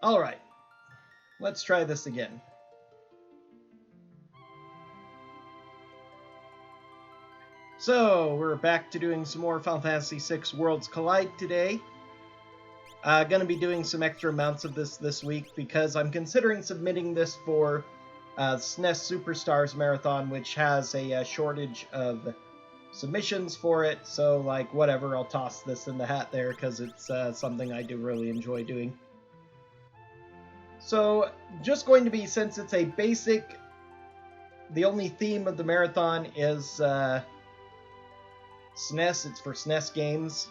Alright, let's try this again. So, we're back to doing some more Final Fantasy VI Worlds Collide today. Gonna be doing some extra amounts of this week because I'm considering submitting this for SNES Superstars Marathon, which has a shortage of submissions for it, so like whatever, I'll toss this in the hat there because it's something I do really enjoy doing. So just going to be, since it's a basic, the only theme of the marathon is SNES, it's for SNES games,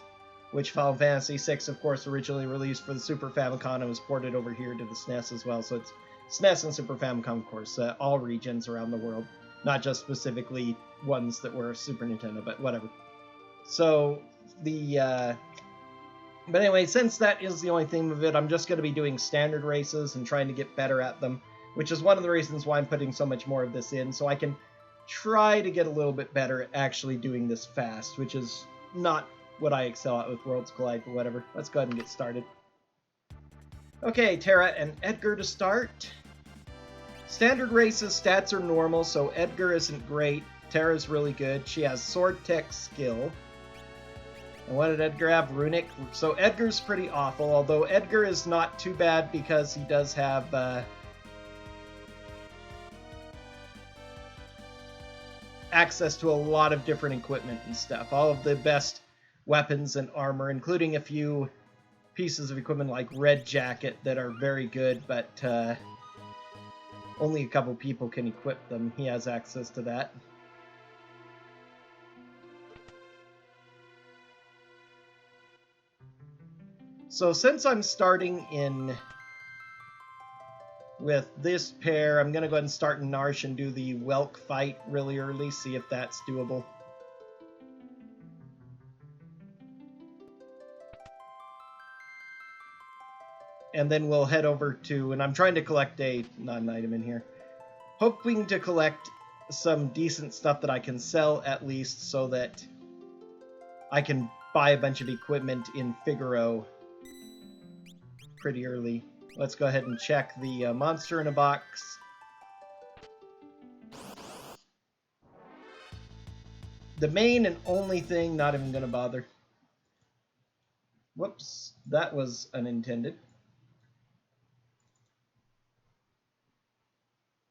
which Final Fantasy VI, of course, originally released for the Super Famicom and was ported over here to the SNES as well, so it's SNES and Super Famicom, of course, all regions around the world, not just specifically ones that were Super Nintendo, but whatever. So, but anyway, since that is the only theme of it, I'm just going to be doing standard races and trying to get better at them, which is one of the reasons why I'm putting so much more of this in, so I can try to get a little bit better at actually doing this fast, which is not what I excel at with Worlds Collide, but whatever. Let's go ahead and get started. Okay, Terra and Edgar to start. Standard races stats are normal, so Edgar isn't great. Terra's really good. She has Sword Tech skill. And what did Edgar have? Runic. So Edgar's pretty awful, although Edgar is not too bad because he does have access to a lot of different equipment and stuff. All of the best weapons and armor, including a few pieces of equipment like Red Jacket that are very good, but only a couple people can equip them. He has access to that. So since I'm starting in with this pair, I'm going to go ahead and start in Narshe and do the Welk fight really early, see if that's doable. And then we'll head over to, and I'm trying to collect not an item in here, hoping to collect some decent stuff that I can sell at least so that I can buy a bunch of equipment in Figaro pretty early. Let's go ahead and check the monster in a box. The main and only thing, not even gonna bother. Whoops, that was unintended.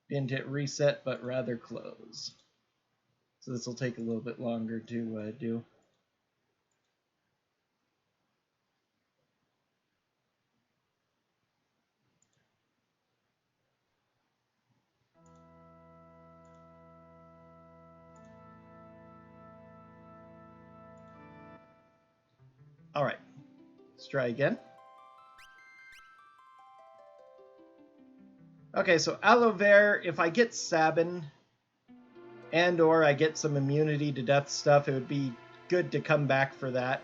Didn't hit reset, but rather close. So this will take a little bit longer to do. Alright, let's try again. Okay, so Aloe Vera, if I get Sabin and or I get some immunity to death stuff, it would be good to come back for that.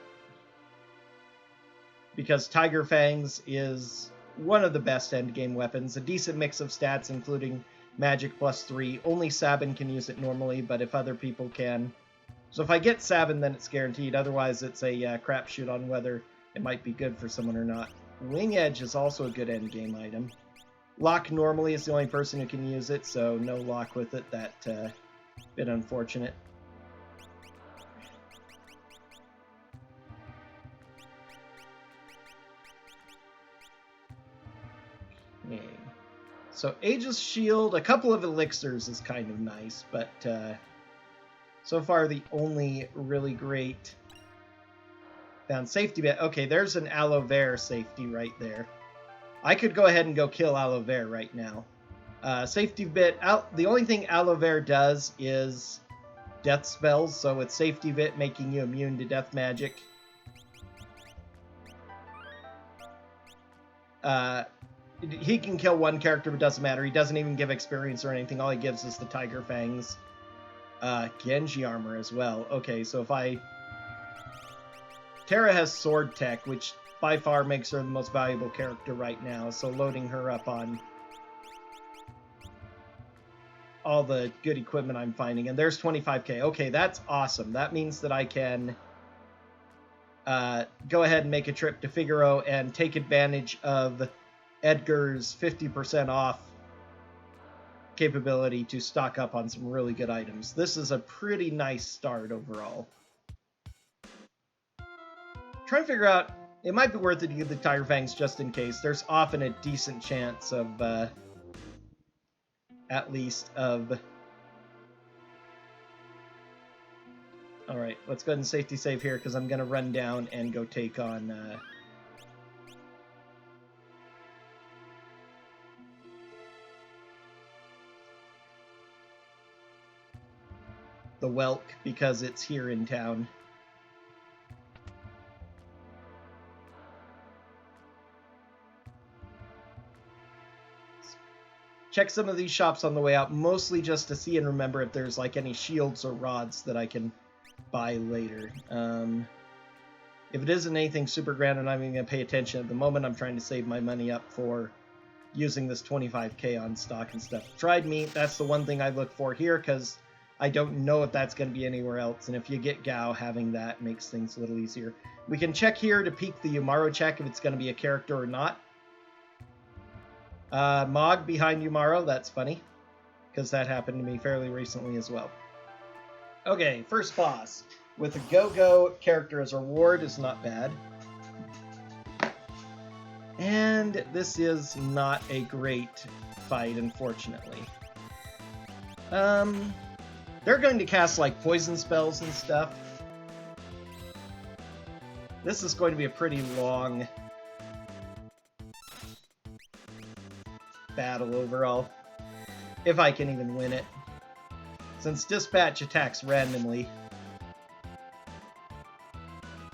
Because Tiger Fangs is one of the best endgame weapons. A decent mix of stats, including magic +3. Only Sabin can use it normally, but if other people can. So if I get Sabin, then it's guaranteed. Otherwise, it's a crapshoot on whether it might be good for someone or not. Wing Edge is also a good endgame item. Locke normally is the only person who can use it, so no Locke with it. That bit unfortunate. Okay. So Aegis Shield, a couple of elixirs is kind of nice, but so far the only really great found safety bit. Okay, there's an Aloe Vera safety right there. I could go ahead and go kill Aloe Vera right now. Safety bit, the only thing Aloe Vera does is death spells, so it's safety bit making you immune to death magic. He can kill one character, but doesn't matter. He doesn't even give experience or anything. All he gives is the Tiger Fangs. Genji armor as well. Okay, so if I... Terra has Sword Tech, which by far makes her the most valuable character right now, so loading her up on all the good equipment I'm finding. And there's 25k. Okay, that's awesome. That means that I can go ahead and make a trip to Figaro and take advantage of Edgar's 50% off capability to stock up on some really good items. This is a pretty nice start overall. Trying to figure out, it might be worth it to get the Tiger Fangs just in case. There's often a decent chance of, at least of... Alright, let's go ahead and safety save here because I'm going to run down and go take on... the Welk, because it's here in town. Check some of these shops on the way out, mostly just to see and remember if there's like any shields or rods that I can buy later. If it isn't anything super grand, I'm not even going to pay attention at the moment. I'm trying to save my money up for using this 25k on stock and stuff. Dried meat, that's the one thing I look for here, because I don't know if that's going to be anywhere else, and if you get Gao, having that makes things a little easier. We can check here to peek the Umaro check if it's going to be a character or not. Mog behind Umaro, that's funny, because that happened to me fairly recently as well. Okay, first boss. With a Go-Go character as a reward is not bad. And this is not a great fight, unfortunately. They're going to cast, like, poison spells and stuff. This is going to be a pretty long battle overall, if I can even win it. Since Dispatch attacks randomly,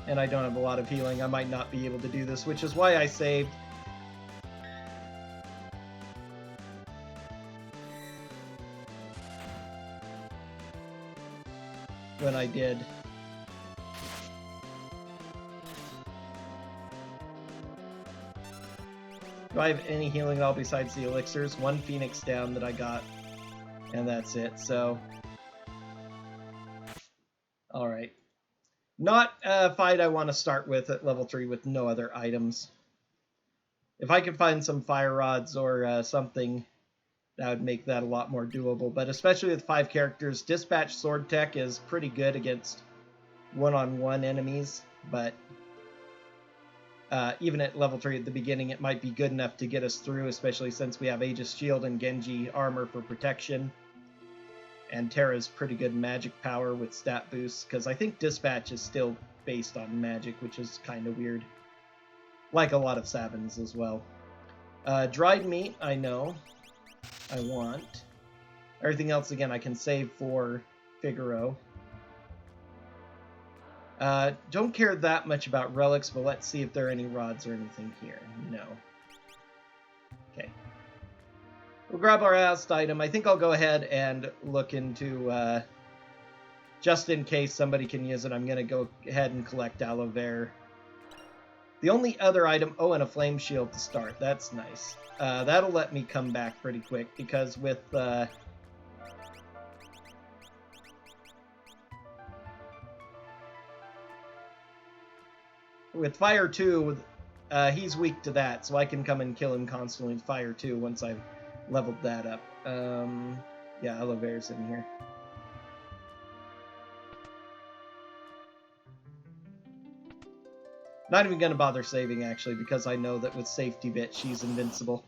and I don't have a lot of healing, I might not be able to do this, which is why I saved. When I did. Do I have any healing at all besides the elixirs? One Phoenix down that I got, and that's it, so... Alright. Not a fight I want to start with at level 3 with no other items. If I could find some fire rods or something, that would make that a lot more doable. But especially with 5 characters, Dispatch Sword Tech is pretty good against one-on-one enemies, but even at level 3 at the beginning, it might be good enough to get us through, especially since we have Aegis Shield and Genji armor for protection. And Terra's pretty good magic power with stat boosts, because I think Dispatch is still based on magic, which is kind of weird. Like a lot of Savins as well. Dried meat, I know. I want. Everything else, again, I can save for Figaro. Don't care that much about relics, but let's see if there are any rods or anything here. No. Okay. We'll grab our last item. I think I'll go ahead and look into, just in case somebody can use it, I'm going to go ahead and collect Aloe Vera. The only other item... Oh, and a flame shield to start. That's nice. That'll let me come back pretty quick, because with... with Fire 2, he's weak to that, so I can come and kill him constantly with Fire 2 once I've leveled that up. Yeah, Aloe Vera's in here. Not even going to bother saving, actually, because I know that with Safety Bit, she's invincible.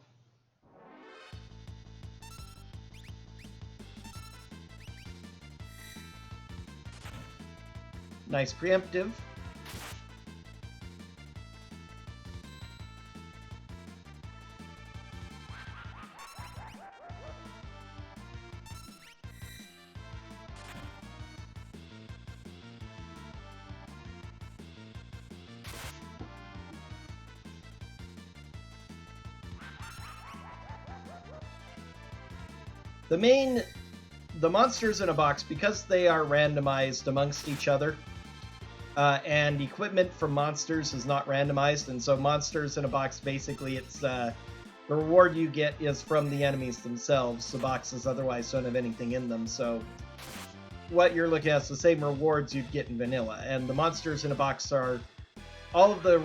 Nice preemptive. The monsters in a box, because they are randomized amongst each other, and equipment from monsters is not randomized, and so monsters in a box, basically, it's the reward you get is from the enemies themselves. The boxes otherwise don't have anything in them, so what you're looking at is the same rewards you'd get in vanilla, and the monsters in a box are all of the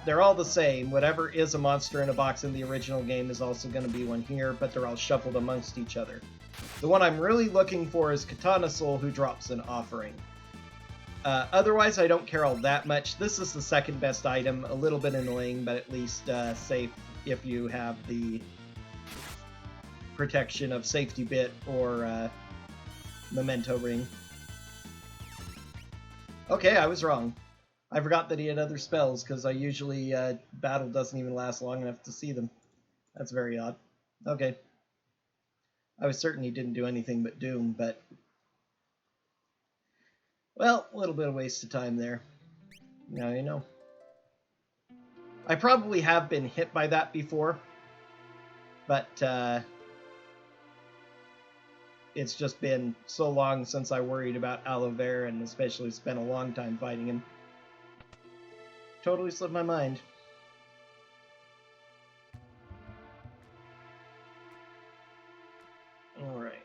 they're all the same. Whatever is a monster in a box in the original game is also going to be one here, but they're all shuffled amongst each other. The one I'm really looking for is Katana Soul, who drops an offering. Otherwise, I don't care all that much. This is the second best item. A little bit annoying, but at least safe if you have the protection of Safety Bit or Memento Ring. Okay, I was wrong. I forgot that he had other spells, because I usually, battle doesn't even last long enough to see them. That's very odd. Okay. I was certain he didn't do anything but Doom, but... well, a little bit of waste of time there. Now you know. I probably have been hit by that before, but, it's just been so long since I worried about Aloe Vera, and especially spent a long time fighting him. Totally slipped my mind. Alright.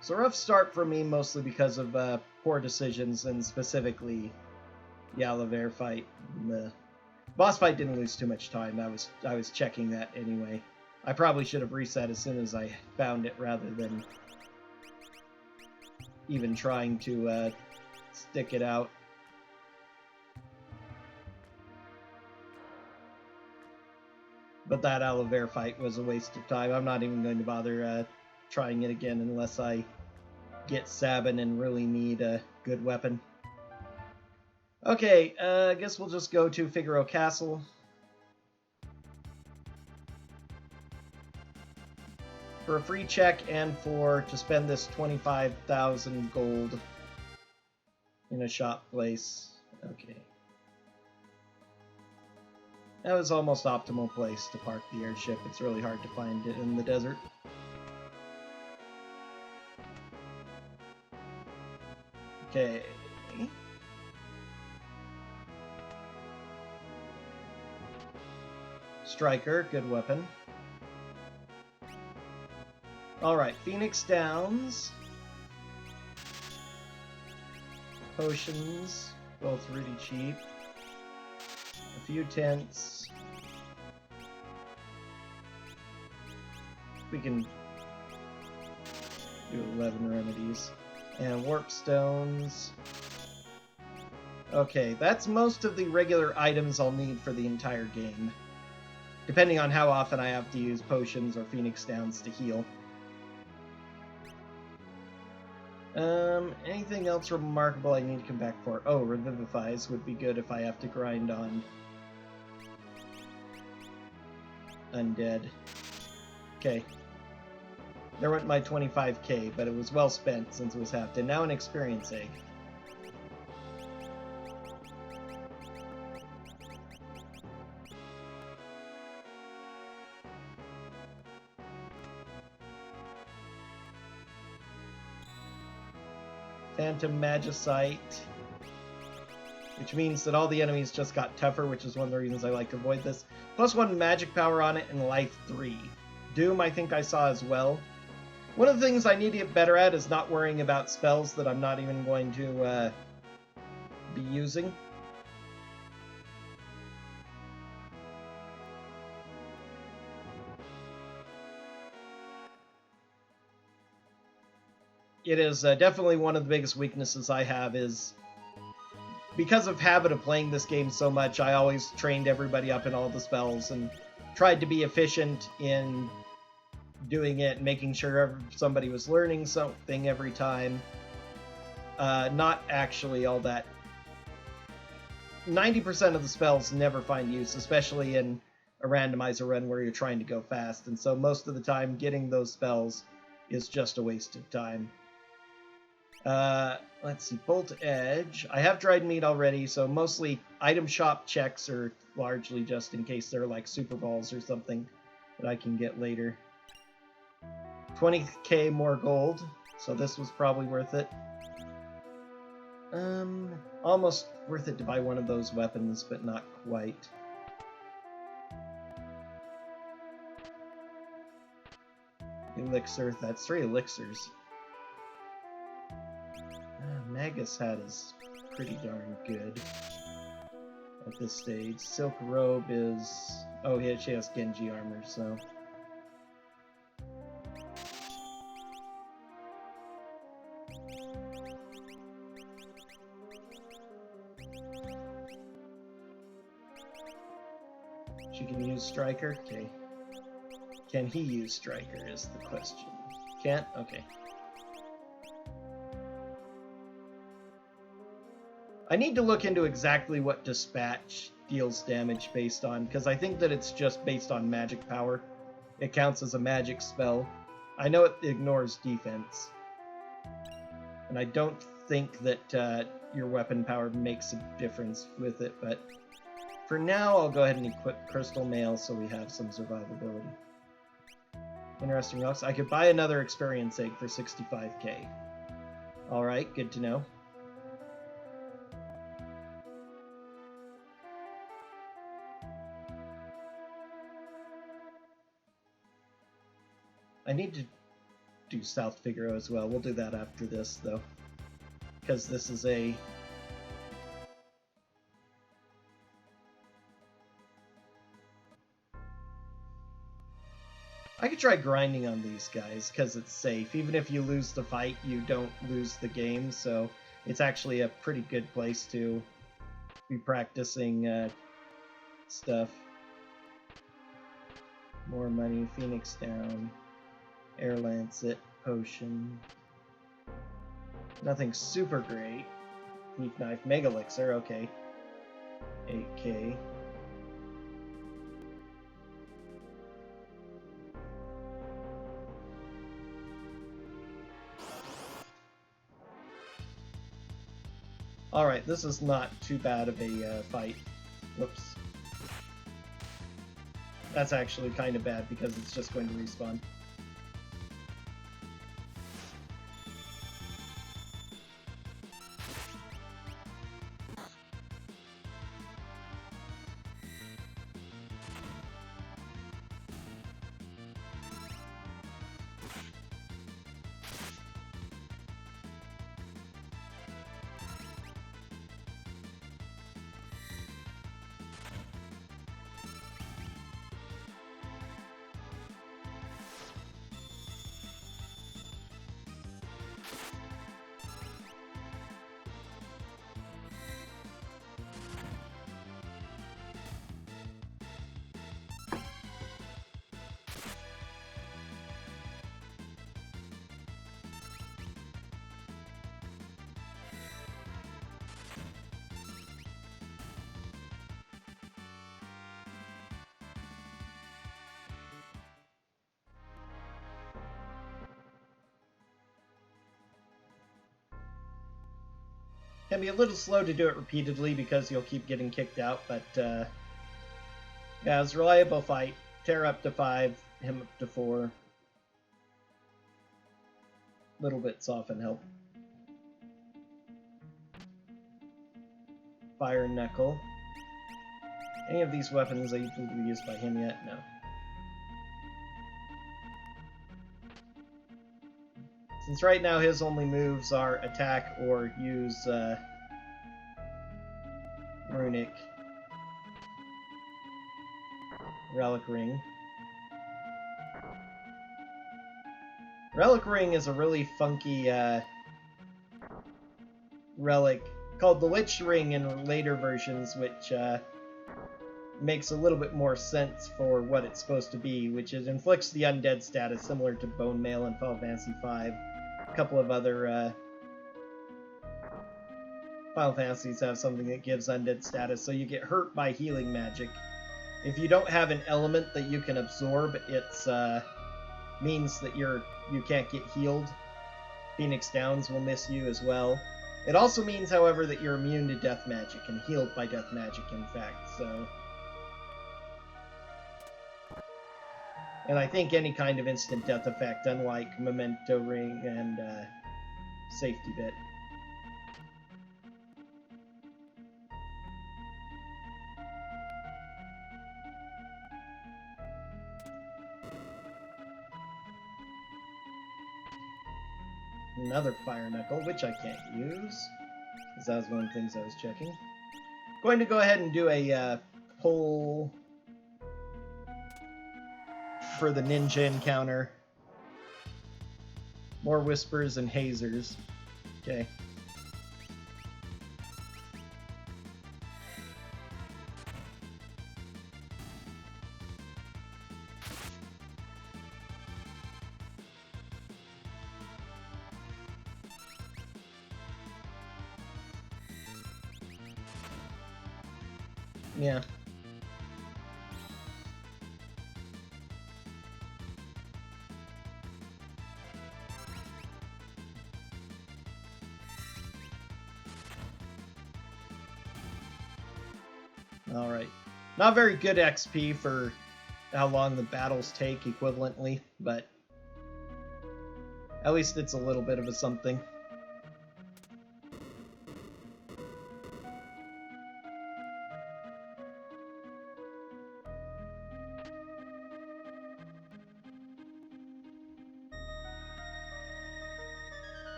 So rough start for me, mostly because of poor decisions, and specifically the Aloe Vera fight. The boss fight didn't lose too much time. I was checking that anyway. I probably should have reset as soon as I found it, rather than even trying to stick it out. But that Aloe Vera fight was a waste of time. I'm not even going to bother trying it again unless I get Sabin and really need a good weapon. Okay, I guess we'll just go to Figaro Castle. For a free check and to spend this 25,000 gold in a shop place. Okay. That was almost optimal place to park the airship. It's really hard to find it in the desert. Okay. Striker, good weapon. Alright, Phoenix Downs. Potions, both really cheap. A few tents. We can do 11 remedies. And warp stones. Okay, that's most of the regular items I'll need for the entire game. Depending on how often I have to use potions or Phoenix Downs to heal. Anything else remarkable I need to come back for? Oh, Revivifies would be good if I have to grind on Undead. Okay. There went my 25k, but it was well spent since it was halved. And now an experience egg. Phantom Magicite, which means that all the enemies just got tougher, which is one of the reasons I like to avoid this. +1 magic power on it and life 3. Doom I think I saw as well. One of the things I need to get better at is not worrying about spells that I'm not even going to be using. It is definitely one of the biggest weaknesses I have is, because of habit of playing this game so much, I always trained everybody up in all the spells and tried to be efficient in doing it, making sure somebody was learning something every time. Not actually all that. 90% of the spells never find use, especially in a randomizer run where you're trying to go fast, and so most of the time getting those spells is just a waste of time. Let's see, Bolt Edge. I have dried meat already, so mostly item shop checks are largely just in case they're like super balls or something that I can get later. 20k more gold, so this was probably worth it. Almost worth it to buy one of those weapons, but not quite. Elixir, that's 3 elixirs. Magus hat is pretty darn good at this stage. Silk robe is... oh yeah, she has Genji armor, so... she can use Striker? Okay. Can he use Striker is the question. Can't? Okay. I need to look into exactly what Dispatch deals damage based on, because I think that it's just based on magic power. It counts as a magic spell. I know it ignores defense. And I don't think that your weapon power makes a difference with it, but for now I'll go ahead and equip Crystal Mail so we have some survivability. Interesting rocks. I could buy another experience egg for 65k. Alright, good to know. I need to do South Figaro as well. We'll do that after this, though. Because this is a... I could try grinding on these guys, because it's safe. Even if you lose the fight, you don't lose the game, so it's actually a pretty good place to be practicing stuff. More money, Phoenix down. Air Lancet, Potion. Nothing super great. Thief Knife, Mega Elixir, okay. 8k. Alright, this is not too bad of a fight. Whoops. That's actually kind of bad because it's just going to respawn. Can be a little slow to do it repeatedly because you'll keep getting kicked out, but yeah, it's a reliable fight. Tear up to 5, him up to 4. Little bits often help. Fire Knuckle. Any of these weapons able to be used by him yet? No. Since right now his only moves are attack or use Runic. Relic Ring. Relic Ring is a really funky relic called the Lich Ring in later versions, which makes a little bit more sense for what it's supposed to be, which is inflicts the undead status similar to Bone Mail in Final Fantasy V. A couple of other Final Fantasies have something that gives undead status, so you get hurt by healing magic. If you don't have an element that you can absorb, it's means that you can't get healed. Phoenix Downs will miss you as well. It also means, however, that you're immune to death magic and healed by death magic, in fact, so... And I think any kind of instant death effect, unlike Memento Ring and Safety Bit. another Fire Knuckle, which I can't use, because that was one of the things I was checking. Going to go ahead and do a pull for the ninja encounter. More whispers and hazers. Okay. Yeah. Alright. Not very good XP for how long the battles take equivalently, but at least it's a little bit of a something.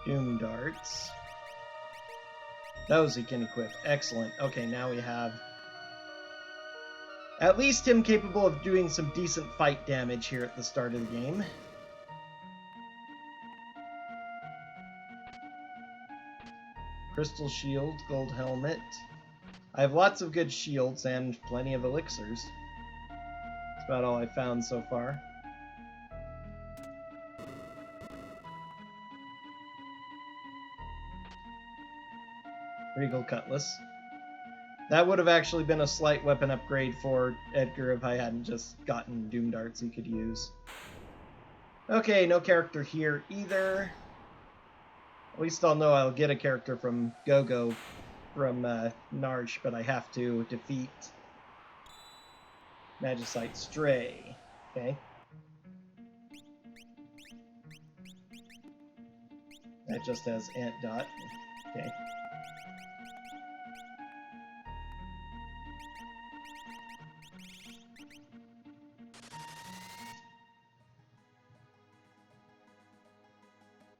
Doom darts. Those he can equip. Excellent. Okay, now we have at least him capable of doing some decent fight damage here at the start of the game. Crystal shield, gold helmet. I have lots of good shields and plenty of elixirs. That's about all I've found so far. Regal Cutlass. That would have actually been a slight weapon upgrade for Edgar if I hadn't just gotten Doom Darts he could use. Okay, no character here either. At least I'll know I'll get a character from Go-Go from Narsh, but I have to defeat Magicite Stray. Okay. That just has Ant Dot. Okay.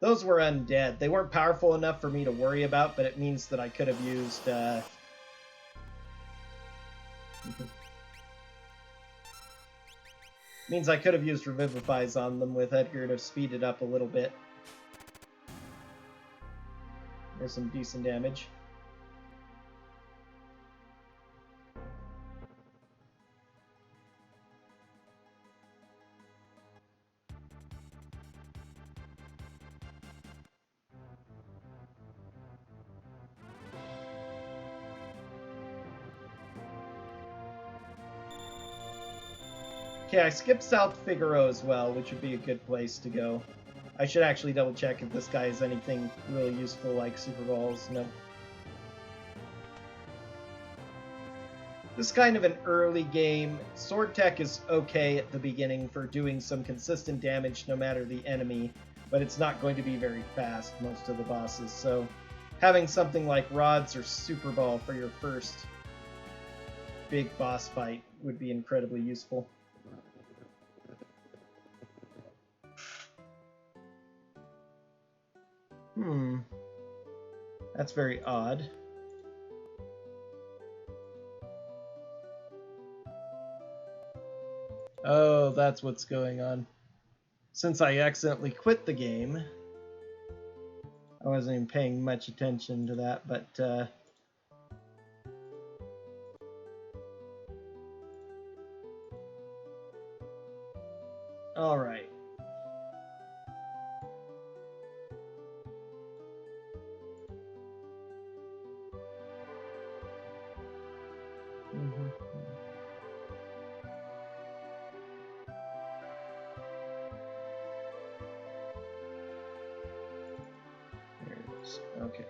Those were undead. They weren't powerful enough for me to worry about, but it means that I could have used... means I could have used Revivifies on them with Edgar to speed it up a little bit. There's some decent damage. Okay, I skipped South Figaro as well, which would be a good place to go. I should actually double check if this guy has anything really useful like Super Balls. No. This is kind of an early game. Sword Tech is okay at the beginning for doing some consistent damage no matter the enemy, but it's not going to be very fast, most of the bosses, so having something like Rods or Super Ball for your first big boss fight would be incredibly useful. That's very odd. Oh, that's what's going on. Since I accidentally quit the game, I wasn't even paying much attention to that, but all right. Okay.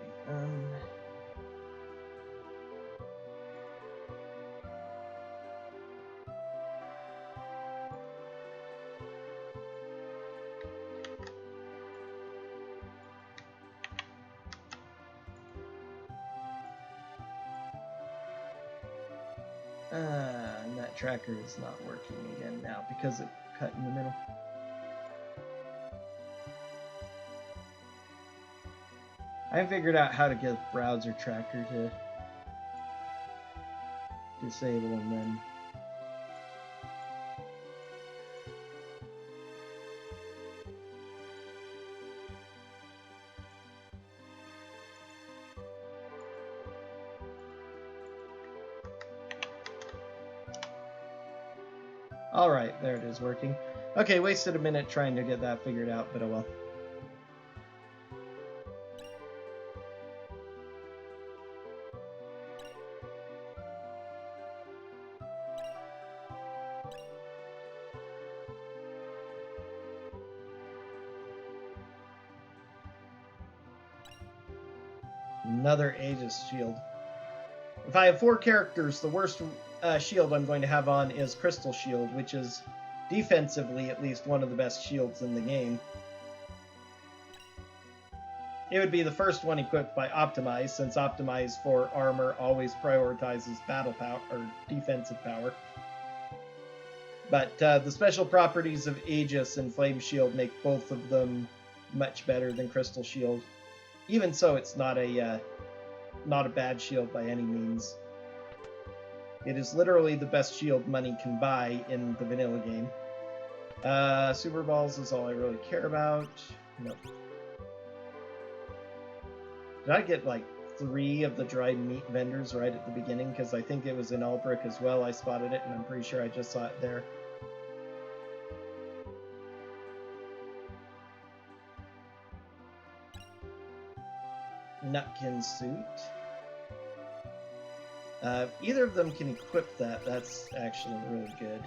I'm not tracker is not working again now because it cut in the middle. I haven't figured out how to get browser tracker to disable and then Alright, there it is working. Okay, wasted a minute trying to get that figured out, but oh well. Another Aegis shield. If I have 4 characters, the worst shield I'm going to have on is Crystal Shield, which is defensively at least one of the best shields in the game. It would be the first one equipped by Optimize, since Optimize for armor always prioritizes battle power or defensive power. But the special properties of Aegis and Flame Shield make both of them much better than Crystal Shield. Even so, it's not a bad shield by any means. It is literally the best shield money can buy in the vanilla game. Super Balls is all I really care about. Nope. Did I get like 3 of the dried meat vendors right at the beginning? Because I think it was in Albrecht as well. I spotted it, and I'm pretty sure I just saw it there. Nutkin suit. If either of them can equip that, that's actually really good.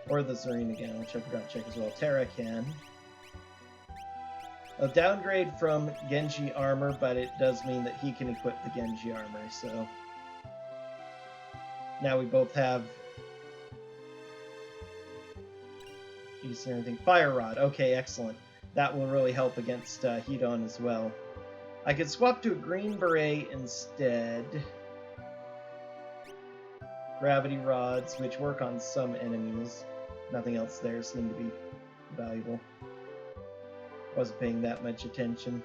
Or the Zarina again, which I forgot to check as well. Terra can. A downgrade from Genji armor, but it does mean that he can equip the Genji armor, so... Now we both have... You see anything? Fire Rod. Okay, excellent. That will really help against Hedon as well. I could swap to a Green Beret instead. Gravity Rods, which work on some enemies. Nothing else there seemed to be valuable. Wasn't paying that much attention.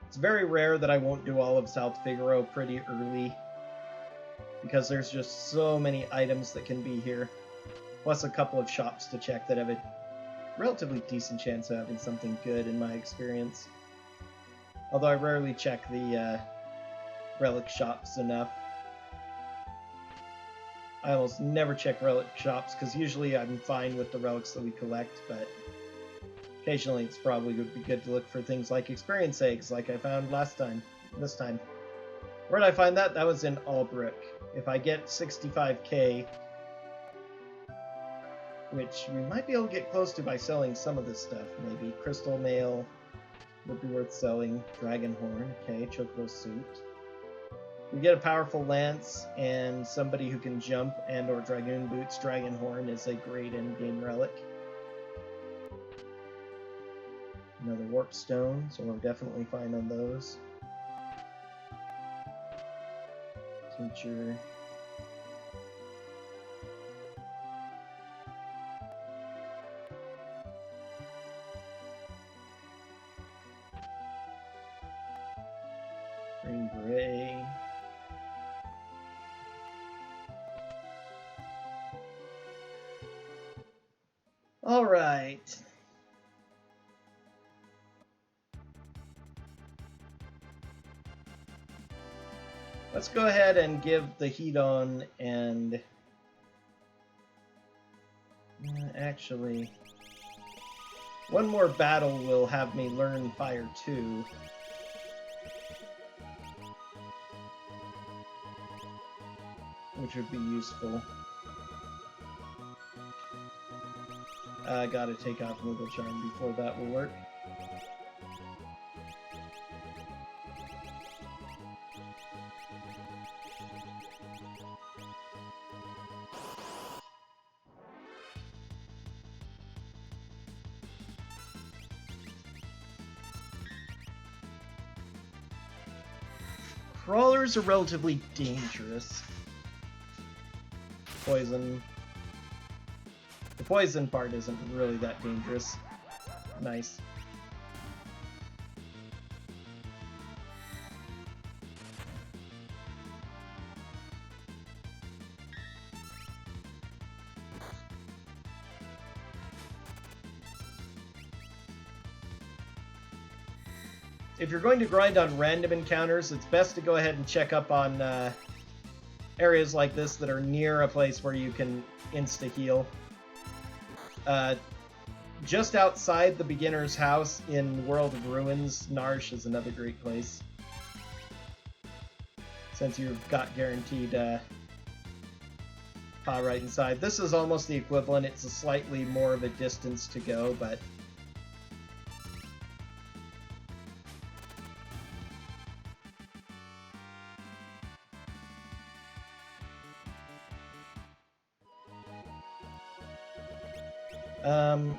It's very rare that I won't do all of South Figaro pretty early, because there's just so many items that can be here. Plus a couple of shops to check that have a relatively decent chance of having something good in my experience. Although I rarely check the relic shops enough. I almost never check relic shops, because usually I'm fine with the relics that we collect, but occasionally it's probably would be good to look for things like experience eggs, like I found this time. Where did I find that? That was in Albrecht. If I get 65k, which we might be able to get close to by selling some of this stuff, maybe. Crystal Mail would be worth selling. Dragon Horn, okay, Chocobo Suit. We get a powerful lance and somebody who can jump and or Dragoon Boots. Dragon Horn is a great endgame relic. Another Warp Stone, so we're definitely fine on those. Teacher. Green Beret. All right. Let's go ahead and give the Hedon and... actually... one more battle will have me learn Fire 2. Which would be useful. I gotta take off Moogle Charm before that will work. Crawlers are relatively dangerous. Poison. The poison part isn't really that dangerous. Nice. If you're going to grind on random encounters, it's best to go ahead and check up on areas like this that are near a place where you can insta-heal. Just outside the beginner's house in World of Ruins, Narsh is another great place. Since you've got guaranteed Pa right inside. This is almost the equivalent. It's a slightly more of a distance to go, but...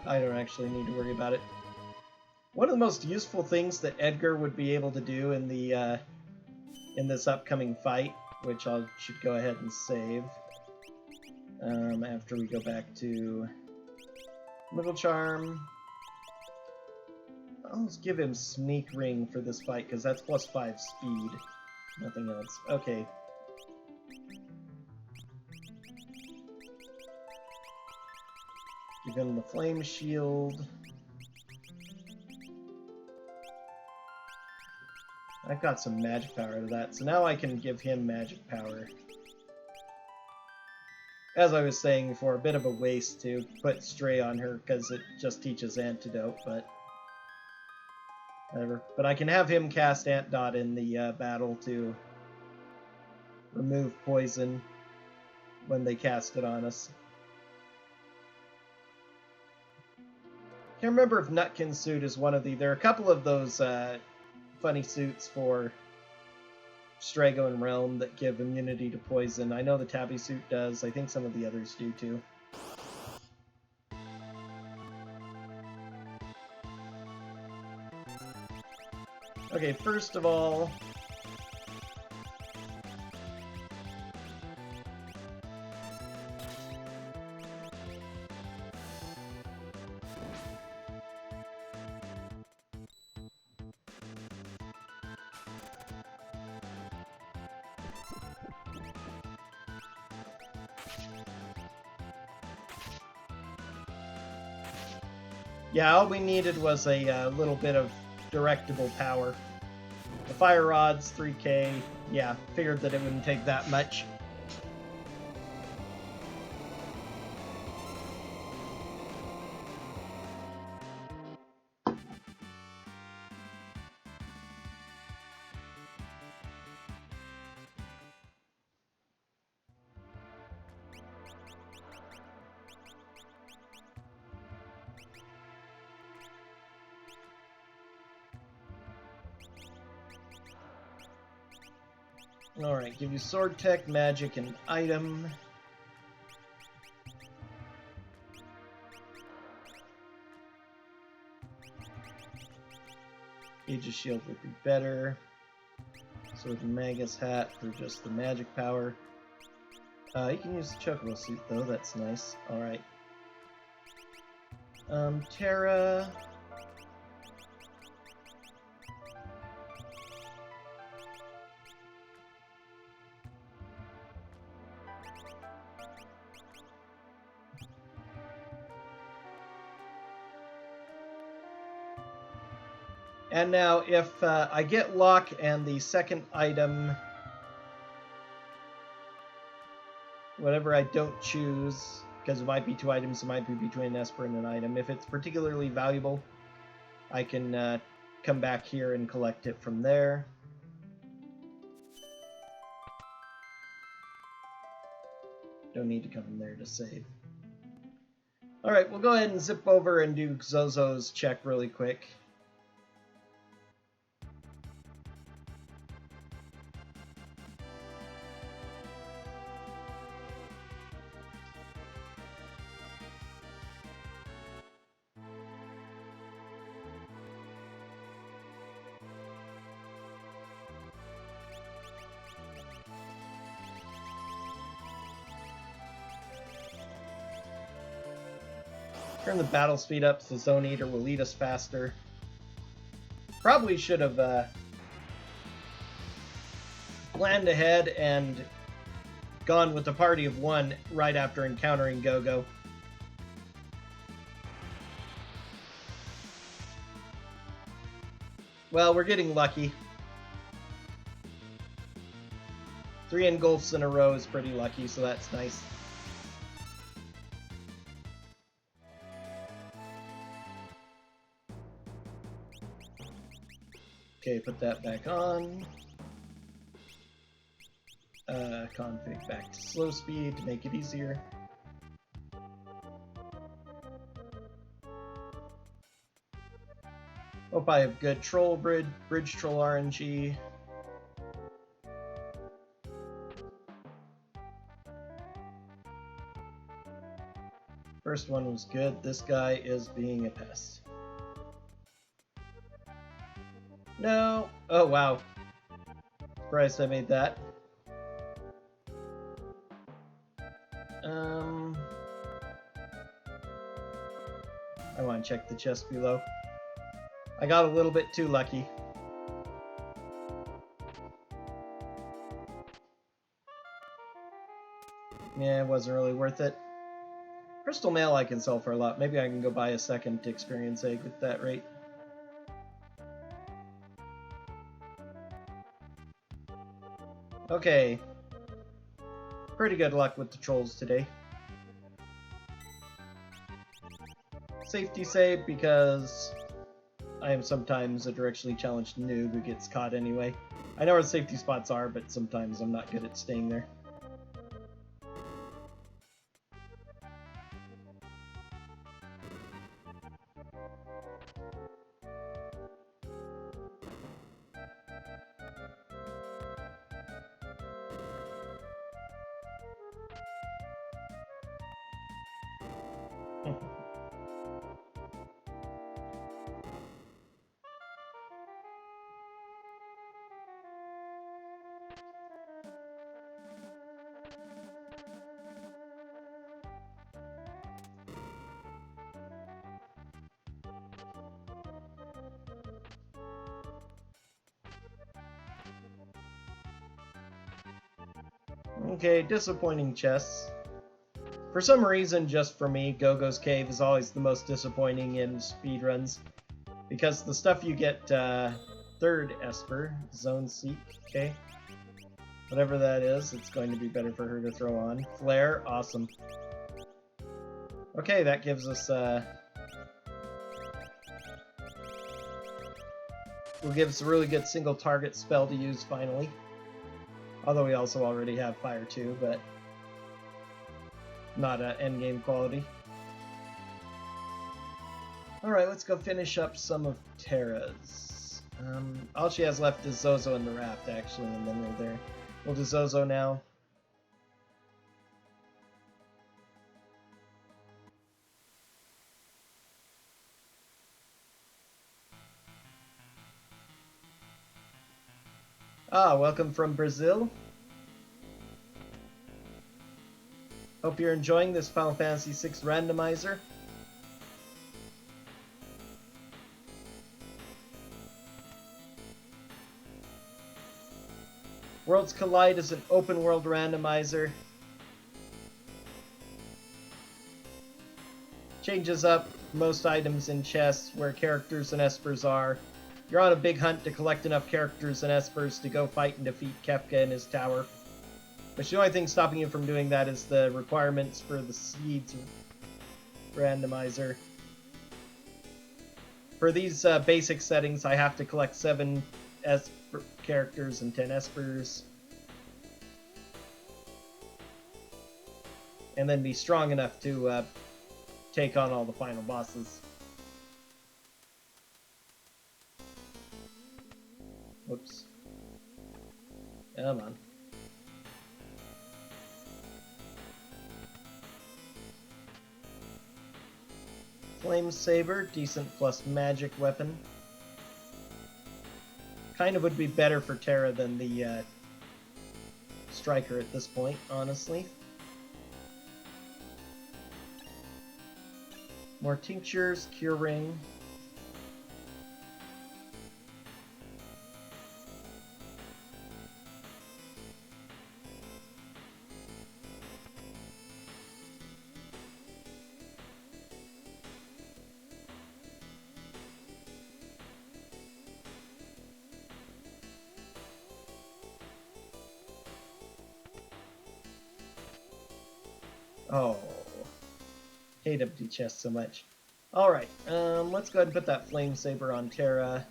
I don't actually need to worry about it. One of the most useful things that Edgar would be able to do in the in this upcoming fight, which I should go ahead and save after we go back to Middle Charm. I'll just give him Sneak Ring for this fight, because that's +5 speed. Nothing else. Okay. Give him the Flame Shield. I've got some magic power to that, so now I can give him magic power. As I was saying before, a bit of a waste to put Stray on her, because it just teaches Antidote, but... whatever. But I can have him cast Antdot in the battle to remove poison when they cast it on us. Can't remember if Nutkin's suit is one of the... there are a couple of those funny suits for Strago and Realm that give immunity to poison. I know the Tabby suit does. I think some of the others do too. Okay, first of all... yeah, all we needed was a little bit of directable power. The Fire Rod's 3k. Yeah, figured that it wouldn't take that much. Alright, give you Sword Tech, Magic, and Item. Aegis Shield would be better. Sword and Magus Hat for just the magic power. You can use the Chocobo suit though, that's nice. Alright. Terra... And now, if I get luck and the second item, whatever I don't choose, because it might be 2 items, it might be between an Esper and an item. If it's particularly valuable, I can come back here and collect it from there. Don't need to come in there to save. Alright, we'll go ahead and zip over and do Zozo's check really quick. Turn the battle speed up so the Zone Eater will lead us faster. Probably should have planned ahead and gone with a party of one right after encountering Go-Go. Well, we're getting lucky. 3 engulfs in a row is pretty lucky, so that's nice. Okay, put that back on. Config back to slow speed to make it easier. Hope I have good troll bridge troll RNG. First one was good. This guy is being a pest. No! Oh, wow. Surprised I made that. I want to check the chest below. I got a little bit too lucky. Yeah, it wasn't really worth it. Crystal mail I can sell for a lot. Maybe I can go buy a second experience egg with that rate. Okay. Pretty good luck with the trolls today. Safety save because I am sometimes a directionally challenged noob who gets caught anyway. I know where the safety spots are, but sometimes I'm not good at staying there. Okay, disappointing chests. For some reason, just for me, Go-Go's Cave is always the most disappointing in speedruns. Because the stuff you get, third Esper, Zone Seek, okay? Whatever that is, it's going to be better for her to throw on. Flare, awesome. Okay, that gives us, will give us a really good single target spell to use finally. Although we also already have Fire 2, but not endgame quality. Alright, let's go finish up some of Terra's. All she has left is Zozo and the Raft, actually, and then we're there. We'll do Zozo now. Ah, welcome from Brazil. Hope you're enjoying this Final Fantasy VI Randomizer. Worlds Collide is an open world randomizer. Changes up most items in chests where characters and espers are. You're on a big hunt to collect enough characters and espers to go fight and defeat Kefka in his tower. Which the only thing stopping you from doing that is the requirements for the Seeds randomizer. For these basic settings, I have to collect 7 Esper characters and 10 espers. And then be strong enough to take on all the final bosses. Whoops. Come on. Flame Saber, decent plus magic weapon. Kind of would be better for Terra than the Striker at this point, honestly. More tinctures, cure ring. Oh, hate empty chest so much. Alright, let's go ahead and put that flame saber on Terra.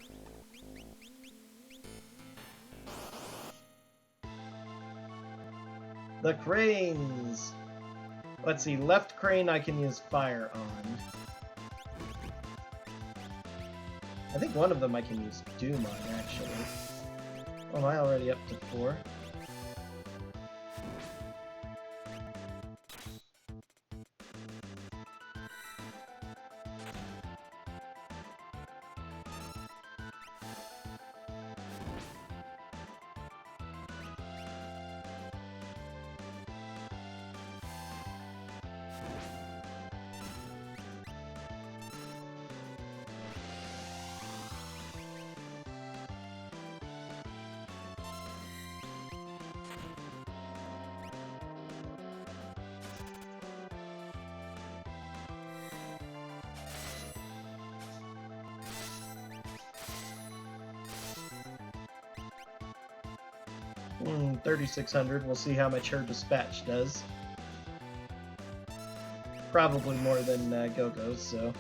The cranes! Let's see, left crane I can use fire on. I think one of them I can use Doom on, actually. Oh, am I already up to 4? — 3,600. We'll see how much her dispatch does. Probably more than Go-Go's, so...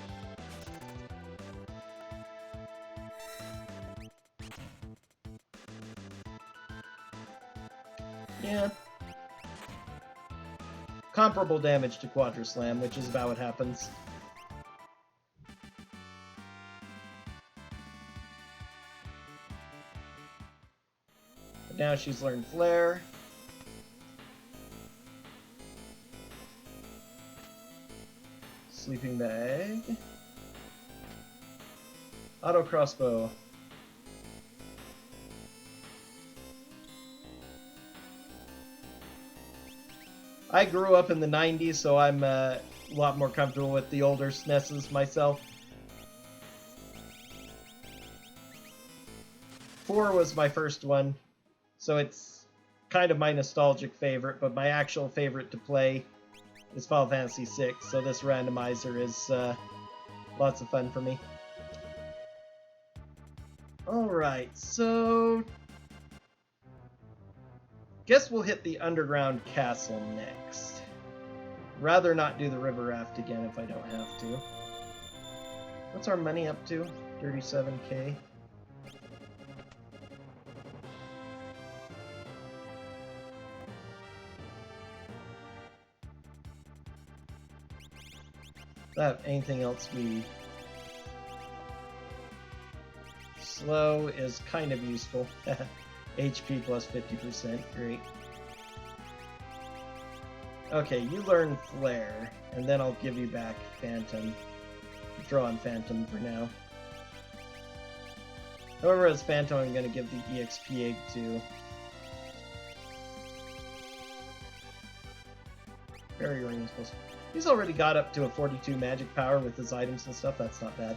yeah. Comparable damage to Quadra Slam, which is about what happens. But now she's learned Flare. Sleeping Bag. Auto Crossbow. I grew up in the 90s, so I'm a lot more comfortable with the older SNESes myself. 4 was my first one, so it's kind of my nostalgic favorite, but my actual favorite to play is Final Fantasy VI, so this randomizer is lots of fun for me. Alright, so... guess we'll hit the underground castle next. Rather not do the river raft again if I don't have to. What's our money up to? 37k. Anything else we... slow is kind of useful. HP plus 50%, great. Okay, you learn Flare, and then I'll give you back Phantom. Draw on Phantom for now. However, as Phantom, I'm going to give the EXP egg to... Fairy Ring is supposed to... he's already got up to a 42 magic power with his items and stuff, that's not bad.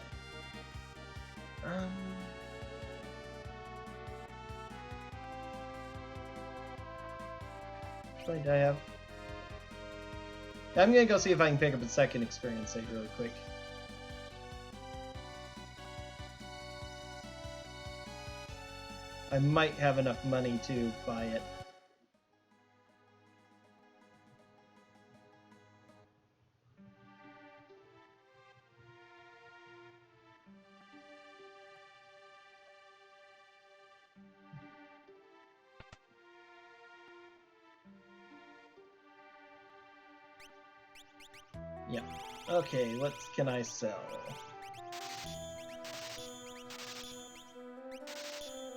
Which one do I have? I'm gonna go see if I can pick up a second experience save really quick. I might have enough money to buy it. Yeah. Okay, what can I sell?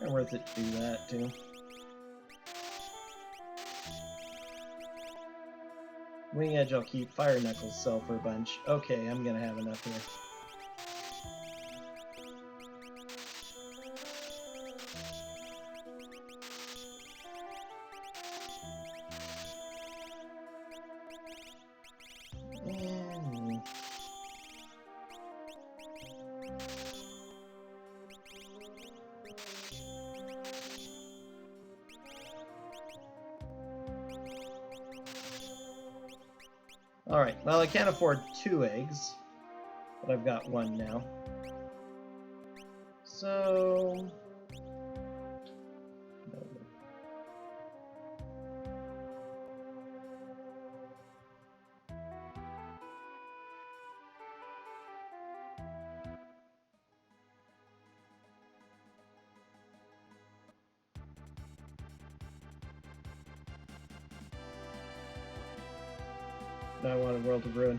Not worth it to do that, too. Wing Edge I'll keep. Fire Knuckles sell for a bunch. Okay, I'm gonna have enough here. Alright, well I can't afford 2 eggs, but I've got 1 now. So... No, I wanted World of Ruin.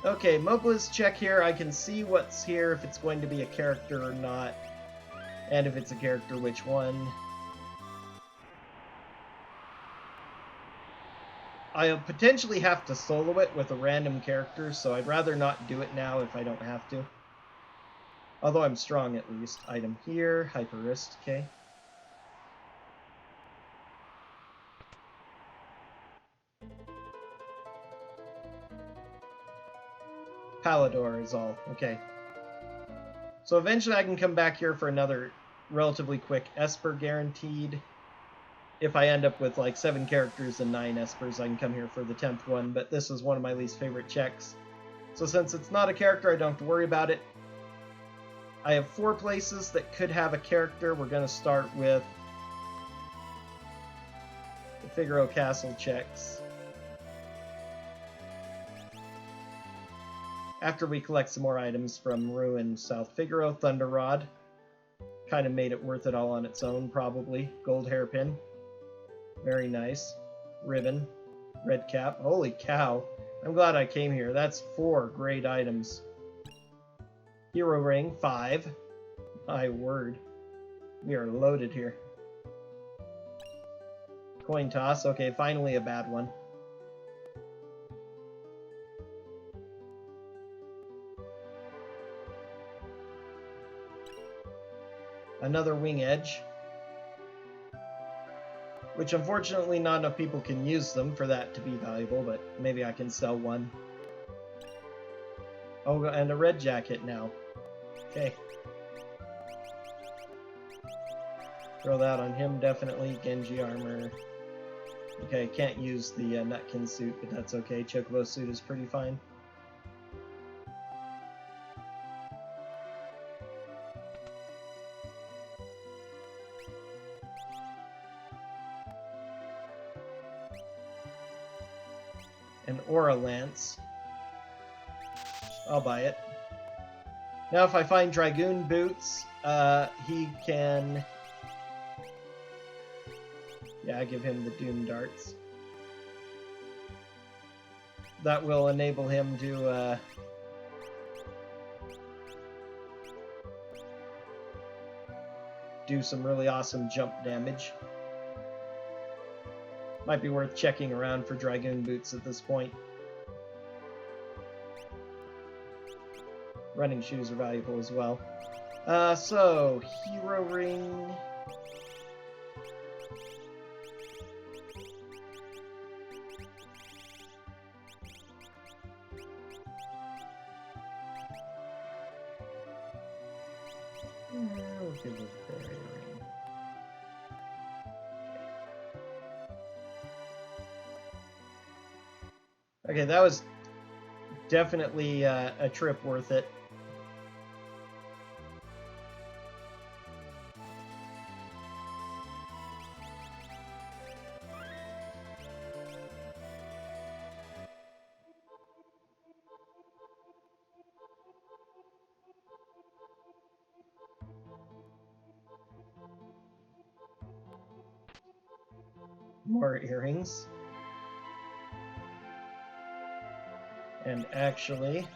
Okay, Mobliz check here. I can see what's here, if it's going to be a character or not. And if it's a character, which one. I'll potentially have to solo it with a random character, so I'd rather not do it now if I don't have to. Although I'm strong at least. Item here, Hyperist, okay. Palador is all, okay. So eventually I can come back here for another relatively quick Esper guaranteed. If I end up with like 7 characters and 9 Espers, I can come here for the 10th one, but this is one of my least favorite checks. So since it's not a character, I don't have to worry about it. I have 4 places that could have a character. We're going to start with the Figaro Castle checks. After we collect some more items from Ruin South Figaro, Thunder Rod. Kind of made it worth it all on its own, probably. Gold Hairpin. Very nice. Ribbon. Red Cap. Holy cow. I'm glad I came here. That's 4 great items. Hero Ring, 5. My word. We are loaded here. Coin Toss. Okay, finally a bad one. Another Wing Edge. Which unfortunately not enough people can use them for that to be valuable, but maybe I can sell one. Oh, and a red jacket now. Okay. Throw that on him, definitely. Genji armor. Okay, can't use the Nutkin suit, but that's okay. Chocobo suit is pretty fine. An Aura Lance. I'll buy it. Now if I find Dragoon Boots, he can... Yeah, I give him the Doom Darts. That will enable him to, do some really awesome jump damage. Might be worth checking around for Dragoon Boots at this point. Running shoes are valuable as well. So, Hero Ring... We'll give it a Fairy Ring. Okay, that was definitely a trip worth it. More earrings. And actually...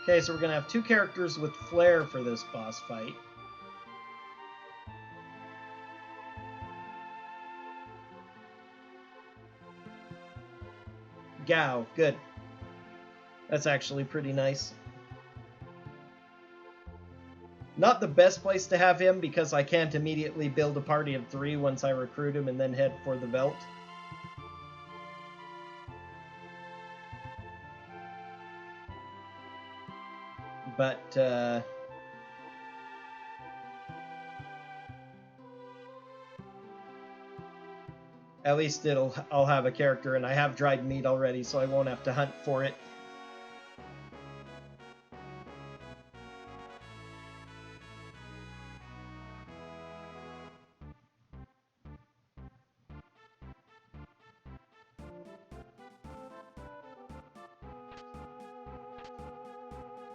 Okay, so we're going to have 2 characters with flair for this boss fight. Gao, good. That's actually pretty nice. Not the best place to have him because I can't immediately build a party of 3 once I recruit him and then head for the Veld. But, at least I'll have a character, and I have dried meat already, so I won't have to hunt for it.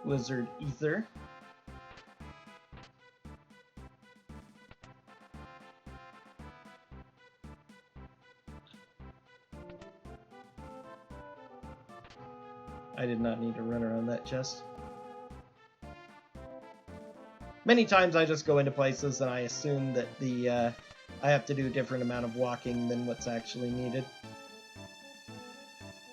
Wizard Ether. I did not need to run around that chest. Many times I just go into places and I assume that I have to do a different amount of walking than what's actually needed.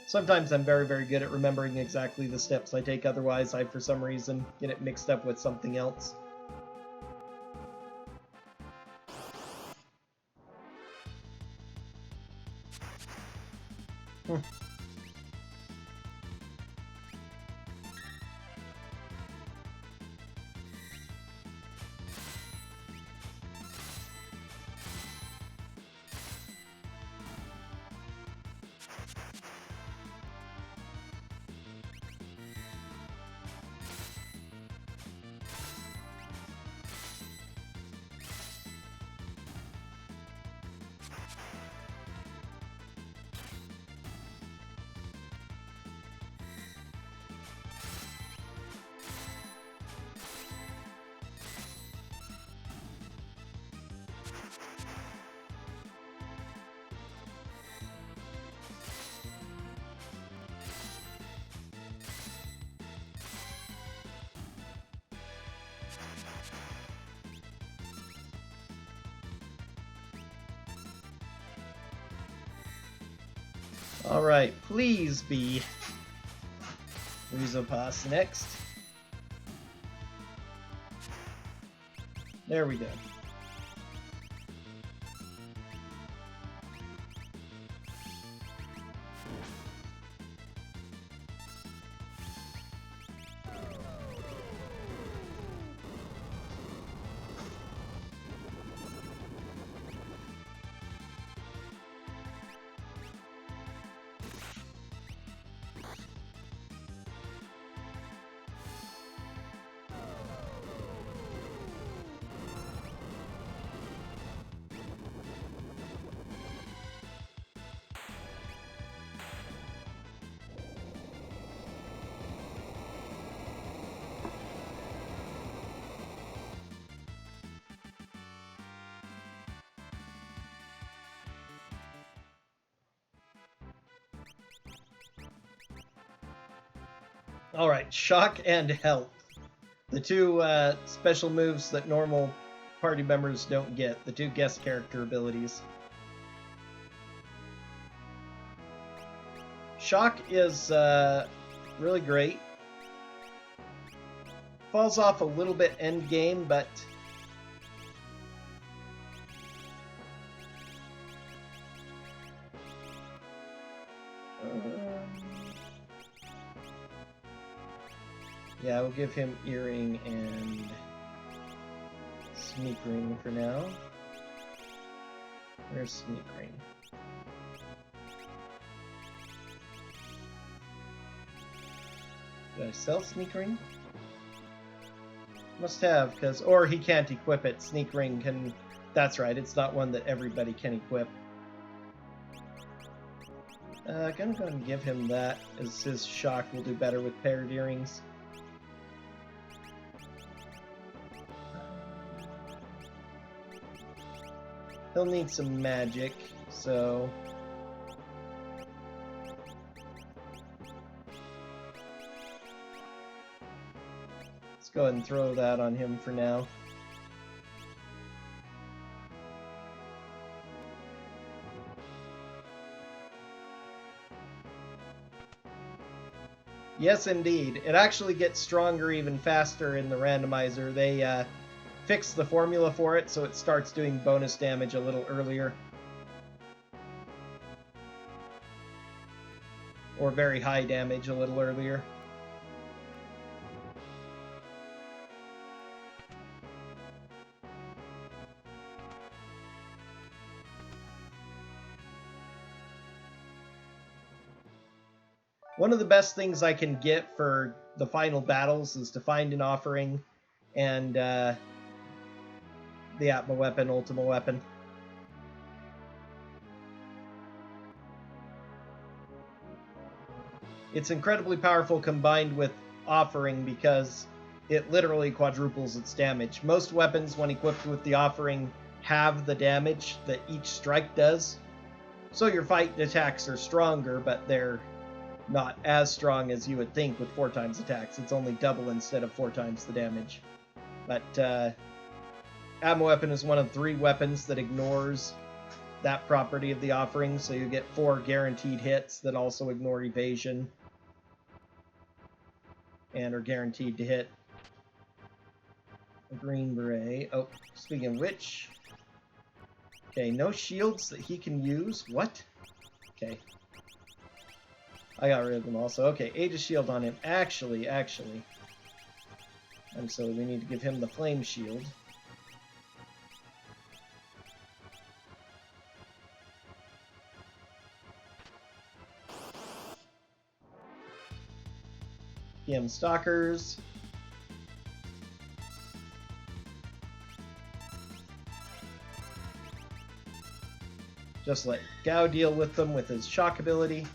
Sometimes I'm very, very good at remembering exactly the steps I take, otherwise I, for some reason, get it mixed up with something else. Alright, please be Rizopas next. There we go. Alright, Shock and Health. The two special moves that normal party members don't get. The two guest character abilities. Shock is really great. Falls off a little bit end game, but yeah, we'll give him Earring and Sneak Ring for now. Where's Sneak Ring? Did I sell Sneak Ring? Must have, because... Or he can't equip it. Sneak Ring can... That's right, it's not one that everybody can equip. Gonna go and give him that, as his Shock will do better with paired earrings. He'll need some magic, so... Let's go ahead and throw that on him for now. Yes, indeed. It actually gets stronger even faster in the randomizer. They fixed the formula for it, so it starts doing bonus damage a little earlier. Or very high damage a little earlier. One of the best things I can get for the final battles is to find an offering and the Atma weapon, Ultima weapon. It's incredibly powerful combined with offering because it literally quadruples its damage. Most weapons, when equipped with the offering, have the damage that each strike does. So your fight attacks are stronger, but they're not as strong as you would think with 4 times attacks. It's only double instead of 4 times the damage. But Atma weapon is one of 3 weapons that ignores that property of the offering, so you get 4 guaranteed hits that also ignore evasion and are guaranteed to hit a green beret. Oh, speaking of which, okay, no shields that he can use. What? Okay. I got rid of them also. Okay, Aegis shield on him. Actually, I'm silly. We need to give him the flame shield. PM Stalkers. Just let Gao deal with them with his shock ability.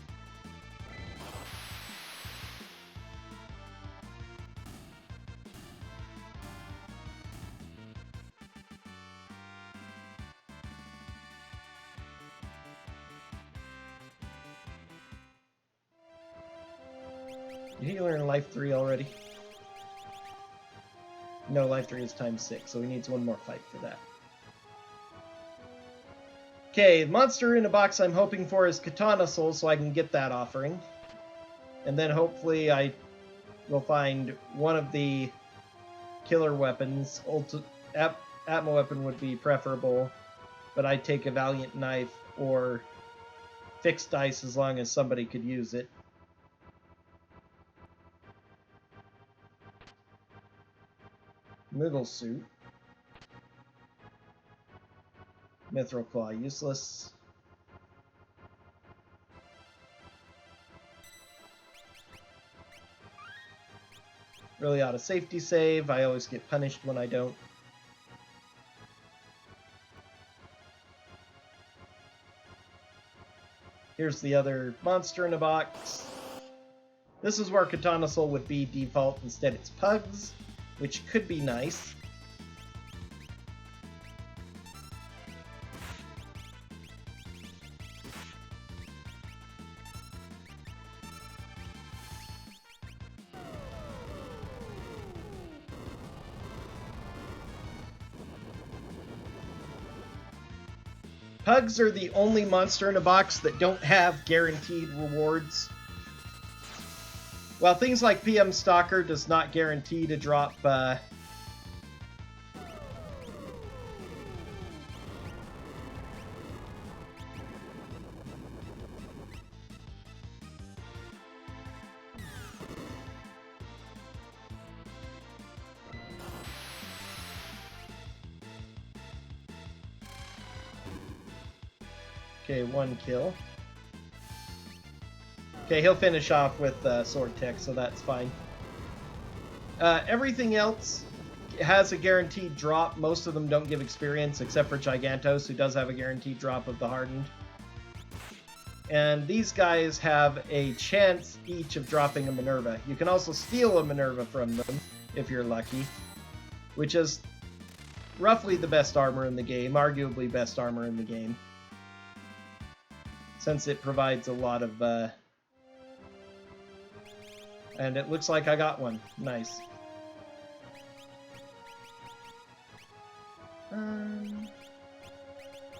Did he learn Life 3 already? No, Life 3 is times 6, so he needs one more fight for that. Okay, monster in a box I'm hoping for is Katana Soul, so I can get that offering. And then hopefully I will find one of the killer weapons. Atma weapon would be preferable, but I'd take a Valiant Knife or Fixed Dice as long as somebody could use it. Mithril Suit. Mithril Claw, useless. Really ought to safety save. I always get punished when I don't. Here's the other monster in a box. This is where Katana Soul would be default. Instead it's Pugs, which could be nice. Pugs are the only monster in a box that don't have guaranteed rewards. While things like PM Stalker does not guarantee to drop okay, 1 kill. Okay, he'll finish off with Sword Tech, so that's fine. Everything else has a guaranteed drop. Most of them don't give experience, except for Gigantos, who does have a guaranteed drop of the Hardened. And these guys have a chance each of dropping a Minerva. You can also steal a Minerva from them, if you're lucky, which is roughly the best armor in the game, arguably best armor in the game, since it provides a lot of... And it looks like I got one. Nice.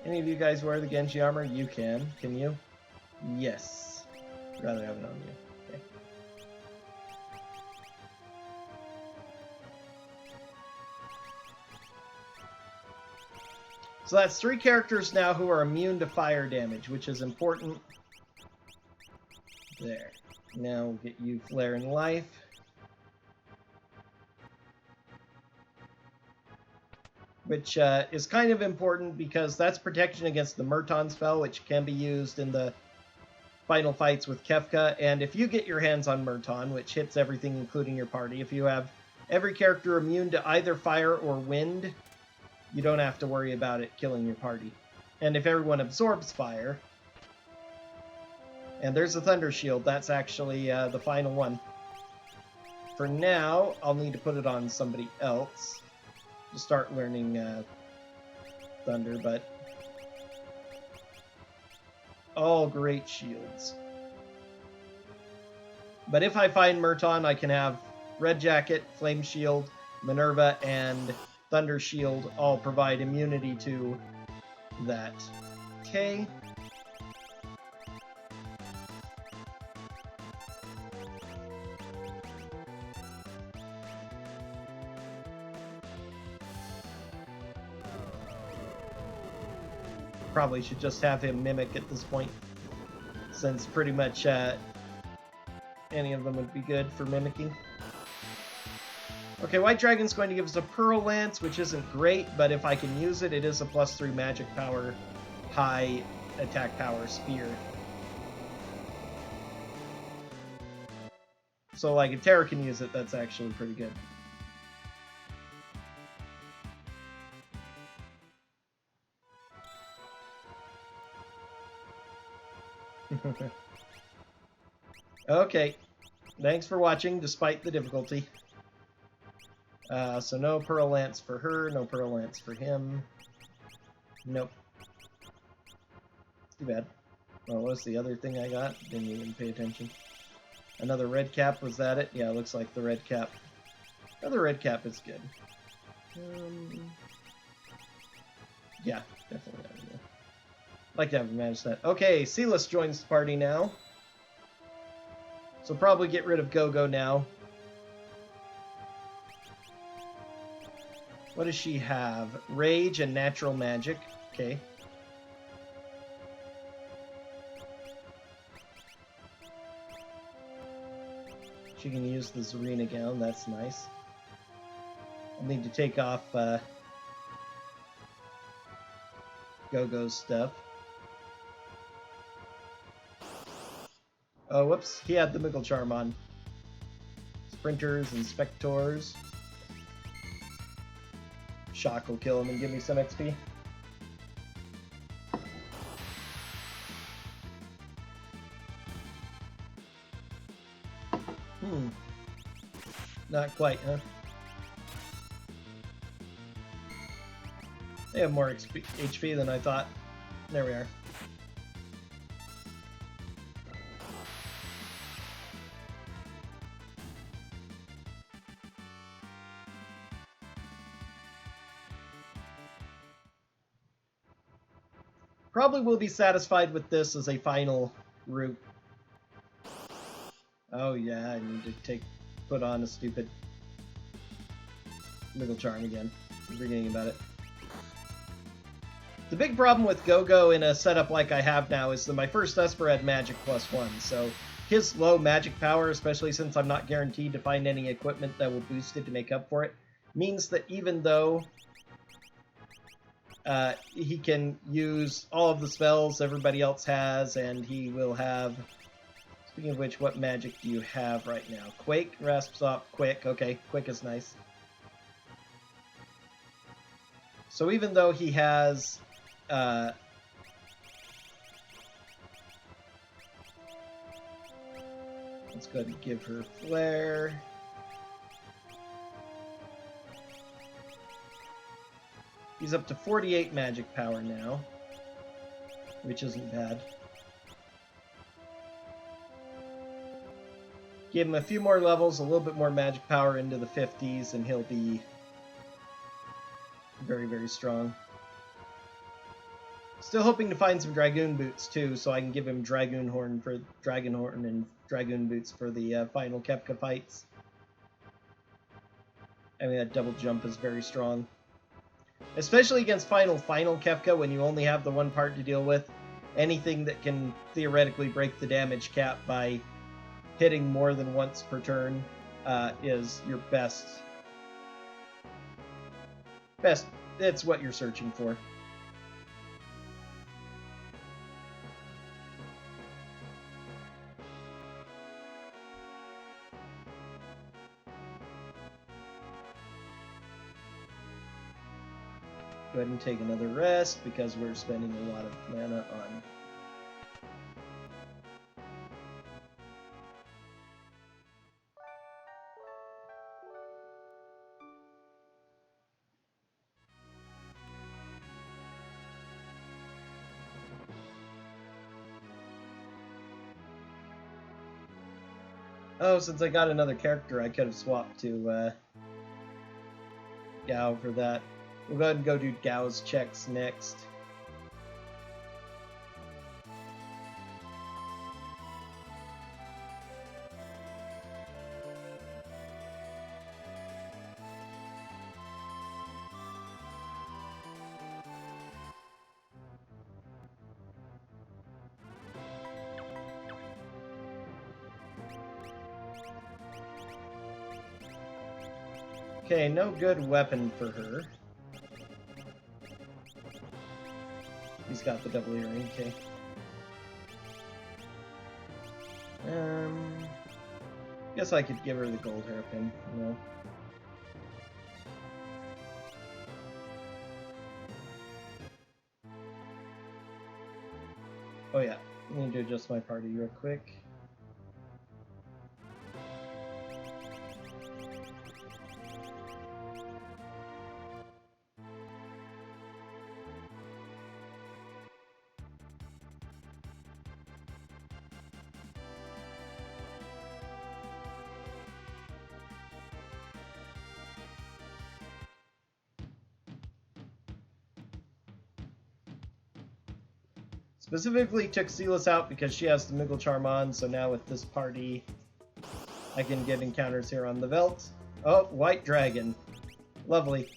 Any of you guys wear the Genji armor? You can. Can you? Yes. I'd rather have it on you. Okay. So that's 3 characters now who are immune to fire damage, which is important. There. Now we'll get you Flare and Life. Which is kind of important because that's protection against the Murton spell, which can be used in the final fights with Kefka. And if you get your hands on Murton, which hits everything including your party, if you have every character immune to either fire or wind, you don't have to worry about it killing your party. And if everyone absorbs fire, and there's a Thunder Shield, that's actually the final one. For now, I'll need to put it on somebody else to start learning Thunder, but all great shields. But if I find Murton, I can have Red Jacket, Flame Shield, Minerva, and Thunder Shield all provide immunity to that. Okay. Probably should just have him Mimic at this point, since pretty much any of them would be good for mimicking. Okay, White Dragon's going to give us a Pearl Lance, which isn't great, but if I can use it, it is a +3 magic power, high attack power spear. So, like, if Terra can use it, that's actually pretty good. Okay, thanks for watching, despite the difficulty. So no Pearl Lance for her, no Pearl Lance for him. Nope. Too bad. Oh, what was the other thing I got? Didn't even pay attention. Another red cap, was that it? Yeah, it looks like the red cap. Another red cap is good. Yeah, definitely. Like to have managed that. Okay, Silas joins the party now. So probably get rid of Go-Go now. What does she have? Rage and Natural Magic. Okay. She can use the Zarina Gown. That's nice. I'll need to take off Go-Go's stuff. Oh, whoops. He had the Miggle Charm on. Sprinters and Spectors. Shock will kill him and give me some XP. Not quite, huh? They have more HP than I thought. There we are. Probably will be satisfied with this as a final route. Oh yeah, I need to put on a stupid Miggle Charm again. I'm forgetting about it. The big problem with Go-Go in a setup like I have now is that my first Esper had Magic +1, so his low magic power, especially since I'm not guaranteed to find any equipment that will boost it to make up for it, means that even though he can use all of the spells everybody else has, and he will have... Speaking of which, what magic do you have right now? Quake, Rasp Stop, Quick. Okay, Quick is nice. So even though he has... let's go ahead and give her Flare. He's up to 48 magic power now, which isn't bad. Give him a few more levels, a little bit more magic power into the 50s, and he'll be very, very strong. Still hoping to find some Dragoon Boots, too, so I can give him Dragoon Horn and Dragoon Boots for the final Kefka fights. I mean, that double jump is very strong. Especially against final Kefka when you only have the one part to deal with. Anything that can theoretically break the damage cap by hitting more than once per turn is your best. It's what you're searching for. Go ahead and take another rest because we're spending a lot of mana on. Oh, since I got another character, I could have swapped to Gao for that. We'll go ahead and go do Gao's checks next. Okay, no good weapon for her. He's got the double earring, okay. Guess I could give her the gold hairpin, no. Oh yeah, I need to adjust my party real quick. Specifically took Silas out because she has the Miggle Charm on, so now with this party, I can get encounters here on the Veldt. Oh, White Dragon. Lovely.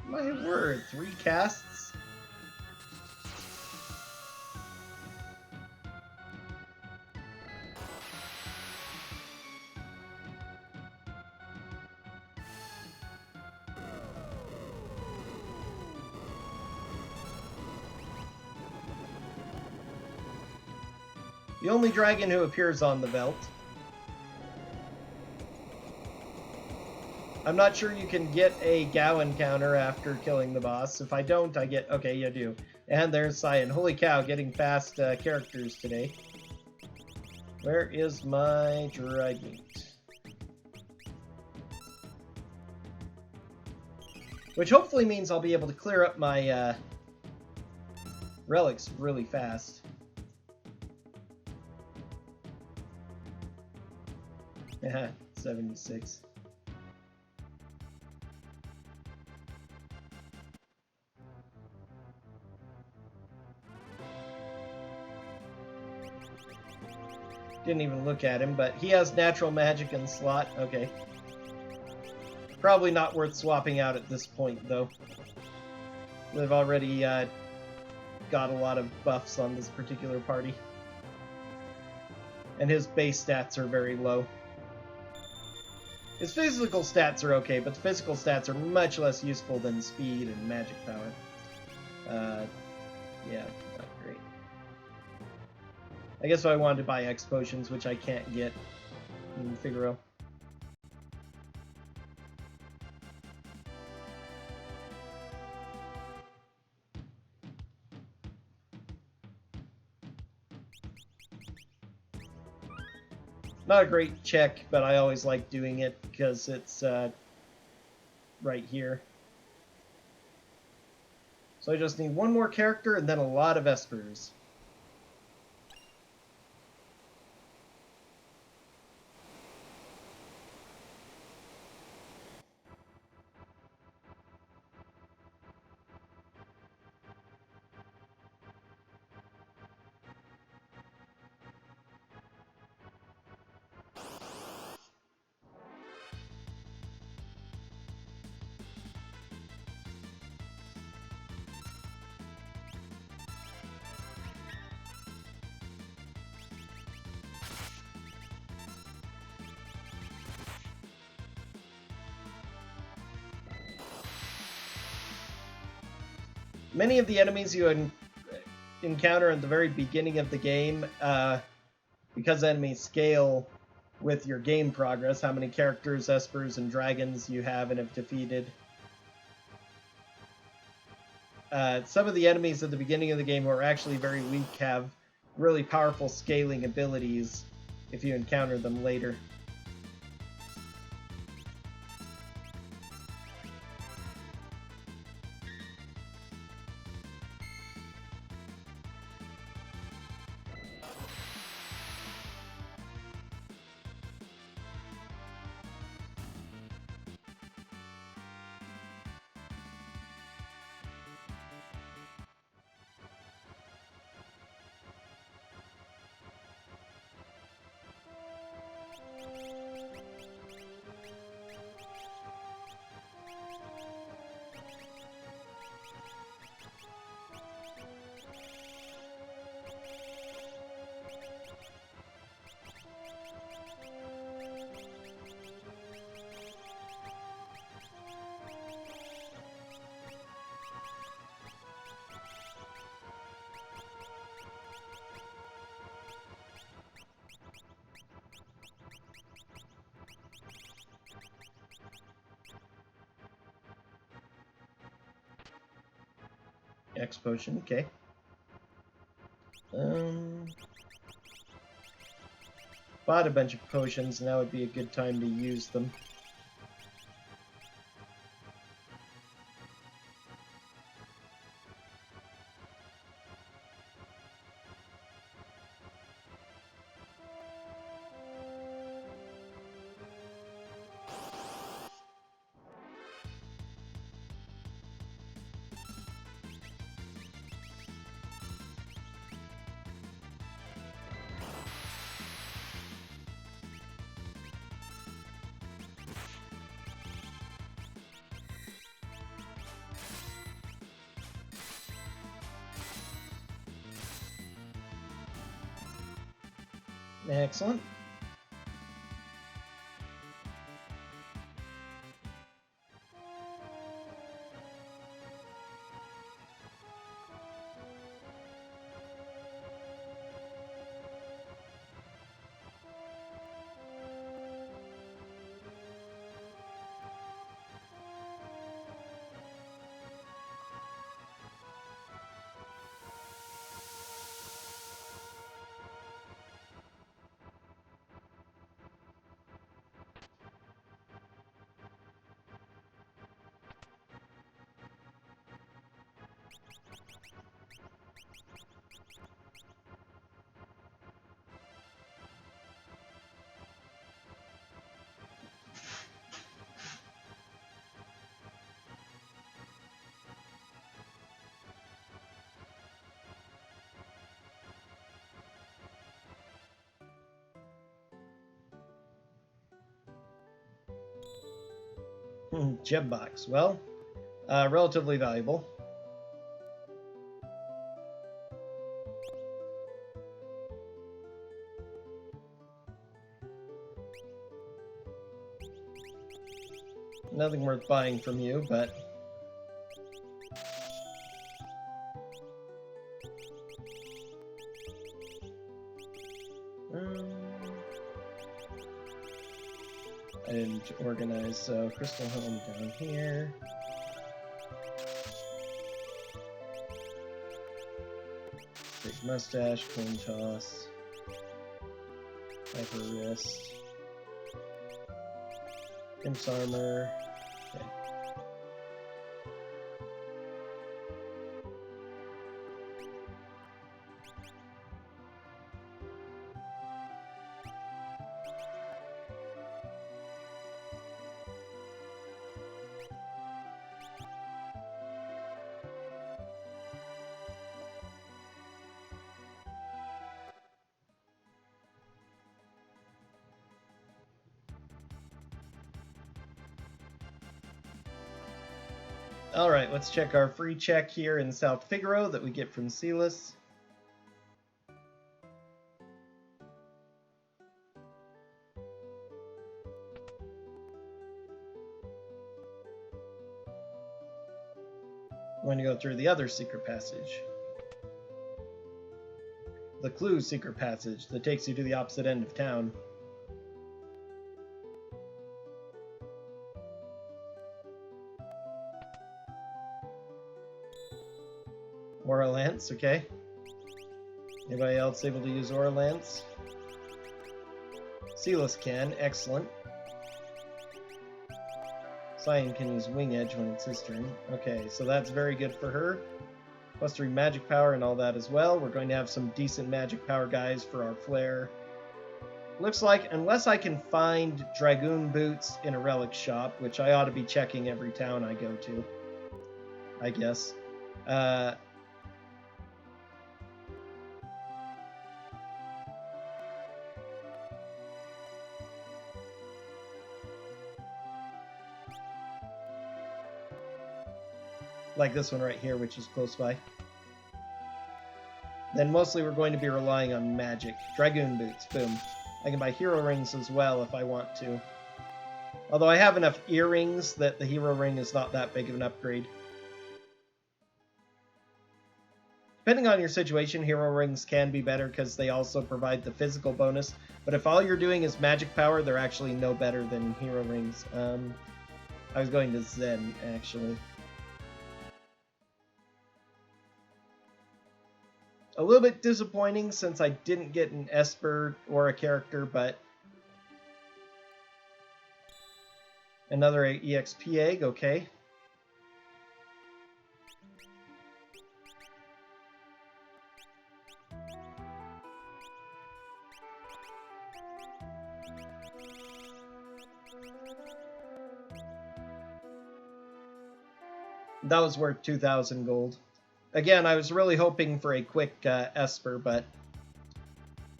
My word, 3 casts? The only dragon who appears on the Veldt. I'm not sure you can get a Gao encounter after killing the boss. If I don't, I get... Okay, you do. And there's Cyan. Holy cow, getting fast characters today. Where is my Dragonite? Which hopefully means I'll be able to clear up my relics really fast. 76. Didn't even look at him, but he has natural magic in slot. Okay. Probably not worth swapping out at this point, though. They've already got a lot of buffs on this particular party. And his base stats are very low. His physical stats are okay, but the physical stats are much less useful than speed and magic power. Yeah, not great. I guess I wanted to buy X potions, which I can't get in Figaro. Not a great check, but I always like doing it because it's right here. So I just need one more character and then a lot of Espers. Many of the enemies you encounter at the very beginning of the game, because enemies scale with your game progress, how many characters, espers, and dragons you have and have defeated. Some of the enemies at the beginning of the game who are actually very weak have really powerful scaling abilities if you encounter them later. X potion, okay. Bought a bunch of potions, now would be a good time to use them. Excellent. Gem box. Well, relatively valuable. Nothing worth buying from you, but... I didn't organize, so Crystal Helm down here. Big mustache, coin toss, hyper wrist, Imp's armor. Okay. Alright, let's check our free check here in South Figaro that we get from Celis. going to go through the other secret passage. The clue secret passage that takes you to the opposite end of town. Aura Lance, okay. Anybody else able to use Aura Lance? Silas can, excellent. Cyan can use Wing Edge when it's his turn. Okay, so that's very good for her. +3 magic power and all that as well. We're going to have some decent magic power guys for our flare. Looks like, unless I can find Dragoon Boots in a relic shop, which I ought to be checking every town I go to, I guess. Like this one right here, which is close by. Then mostly we're going to be relying on magic. Dragoon Boots, boom. I can buy hero rings as well if I want to. Although I have enough earrings that the hero ring is not that big of an upgrade. Depending on your situation, hero rings can be better because they also provide the physical bonus. But if all you're doing is magic power, they're actually no better than hero rings. I was going to Zen, actually. A little bit disappointing since I didn't get an Esper or a character, but another EXP egg, okay. That was worth 2,000 gold. Again, I was really hoping for a quick Esper, but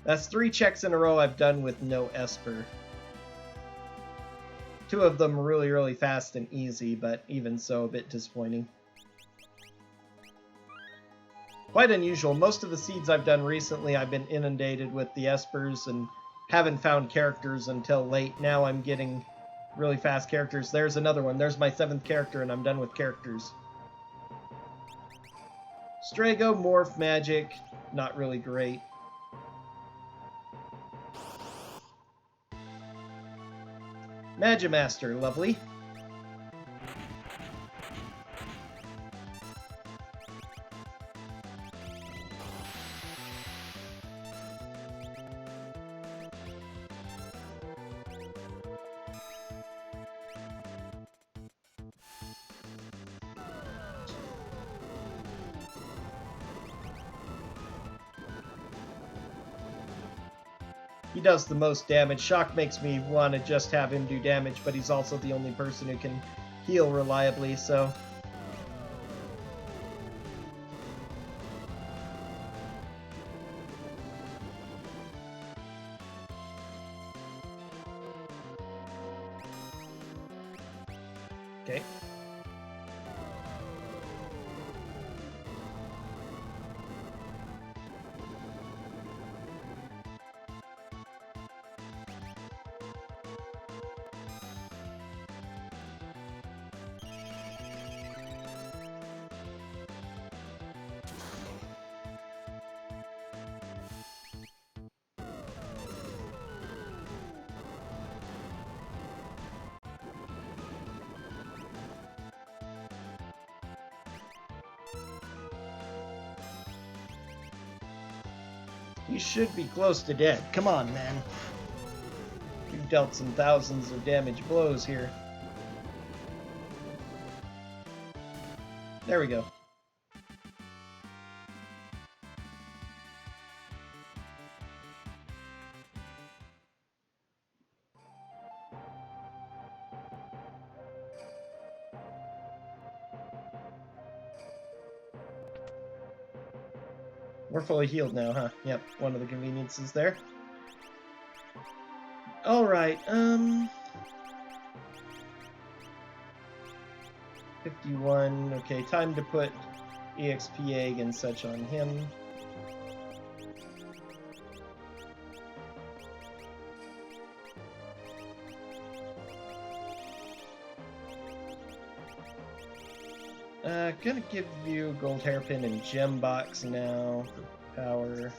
that's 3 checks in a row I've done with no Esper. 2 of them really, really fast and easy, but even so, a bit disappointing. Quite unusual. Most of the seeds I've done recently, I've been inundated with the Espers and haven't found characters until late. Now I'm getting really fast characters. There's another one. There's my 7th character, and I'm done with characters. Strago, Morph, Magic, not really great. Magimaster, lovely. He does the most damage. Shock makes me want to just have him do damage, but he's also the only person who can heal reliably, so... Okay. You should be close to dead. Come on, man. You've dealt some thousands of damage blows here. There we go. We're fully healed now, huh? Yep, one of the conveniences there. Alright, 51. Okay, time to put EXP egg and such on him. Gonna give you gold hairpin and gem box now for power. Okay.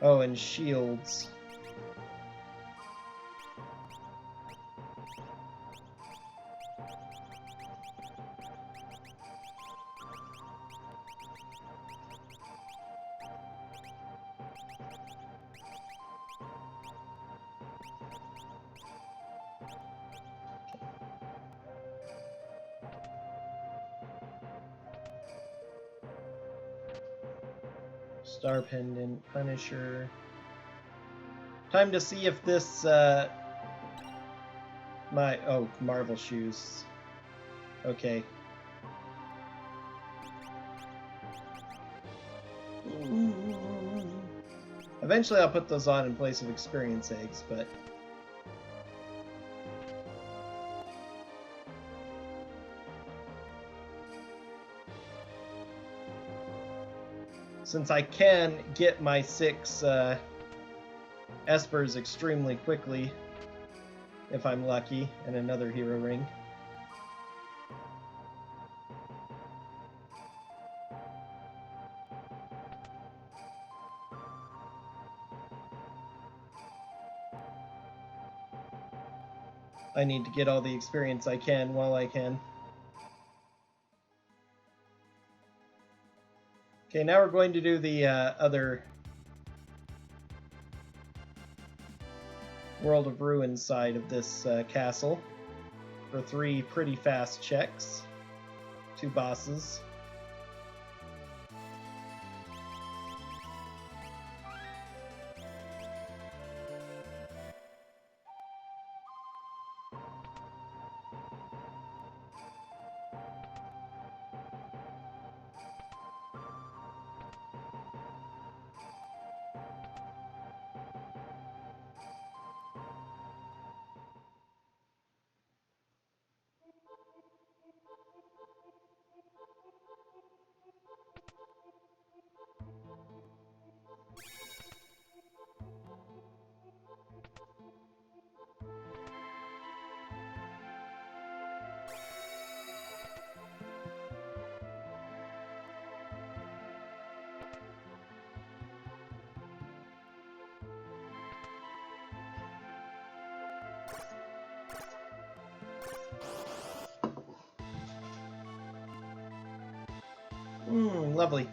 Oh, and shields. Star Pendant, Punisher. Time to see if this, oh, Marvel shoes. Okay. Eventually I'll put those on in place of experience eggs, but... since I can get my 6 Espers extremely quickly, if I'm lucky, and another hero ring. I need to get all the experience I can while I can. Okay, now we're going to do the other World of Ruin side of this castle for 3 pretty fast checks. 2 bosses. Lovely.